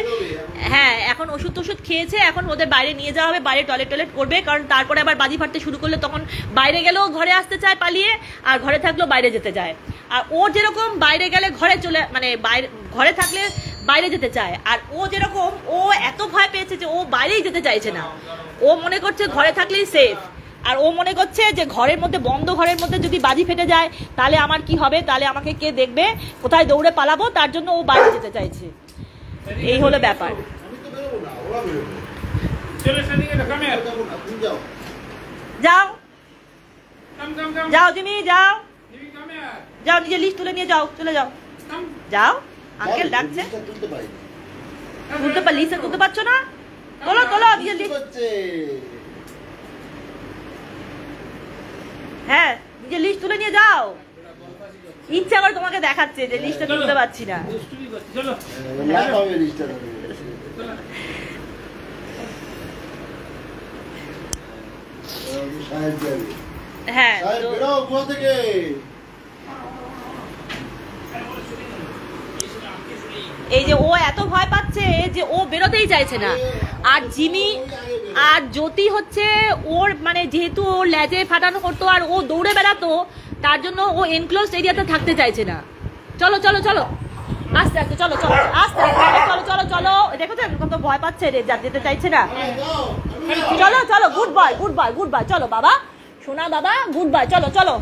হ্যাঁ এখন ওষুধ খেয়েছে, এখন ওদের বাইরে নিয়ে যাওয়া হবে, বাইরে টয়লেট করবে, কারণ তারপরে আবার বাজি ফাটতে শুরু করলে তখন বাইরে গেলেও ঘরে আসতে চায় পালিয়ে, আর ঘরে থাকলেও বাইরে যেতে চায়। আর ও যেরকম বাইরে গেলে ঘরে থাকলে বাইরে যেতে চায়, আর ও যেরকম ও এত ভয় পেয়েছে যে ও বাইরেই যেতে চাইছে না, ও মনে করছে ঘরে থাকলেই সেফ। আর ও মনে করছে যে বন্ধ ঘরের মধ্যে যদি বাজি ফেটে যায় তাহলে আমার কি হবে, তাহলে আমাকে কে দেখবে, কোথায় দৌড়ে পালাবো, তার জন্য ও বাইরে যেতে চাইছে। এই হলো ব্যাপার। যাও জিমি যাও, নিজের লিস্ট তুলে নিয়ে যাও, চলে যাও। আঙ্কেল ডাকছে, তুলতে পারছো না, তোলো নিজের লিস্ট। হ্যাঁ নিজের লিস্ট তুলে নিয়ে যাও, ইচ্ছা করে তোমাকে দেখাচ্ছে যে লিস্টটা তুলতে পারছি না। হ্যাঁ এই যে ও এত ভয় পাচ্ছে যে ও বেরোতেই চাইছে না। আর জিমি আর জ্যোতি হচ্ছে ওর মানে যেহেতু ওর লেজে ফাটানো করতো আর ও দৌড়ে বেড়াতো, তার জন্য ও এনক্লোজড এরিয়াতে থাকতে চাইছে না। চলো আস্তে আস্তে চলো আস্তে আস্তে চলো দেখেছেন কত ভয় পাচ্ছে রে, যেতে চাইছে না। চলো গুড বাই চলো বাবা, সোনা বাবা, গুড বাই, চলো।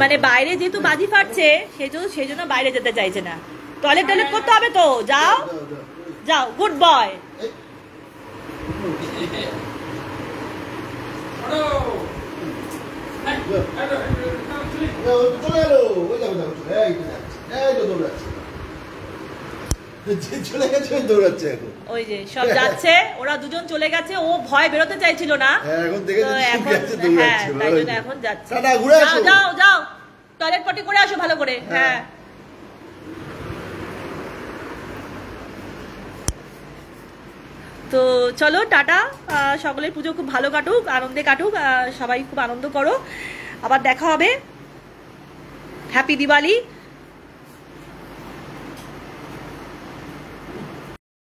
মানে বাইরে যেহেতু বাজি ফাটছে সেই জন্য বাইরে যেতে চাইছে না, টয়লেট করতে হবে তো, যাও গুড বয়। ওই যে সব যাচ্ছে, ওরা দুজন চলে গেছে, ও ভয় বেরোতে চাইছিল না, এখন যাচ্ছে। যাও টয়লেট পটি করে আসো ভালো করে। হ্যাঁ তো চলো টাটা, সকলের পুজো খুব ভালো কাটুক, আনন্দে কাটুক, সবাই খুব আনন্দ করো, আবার দেখা হবে। হ্যাপি দিওয়ালি।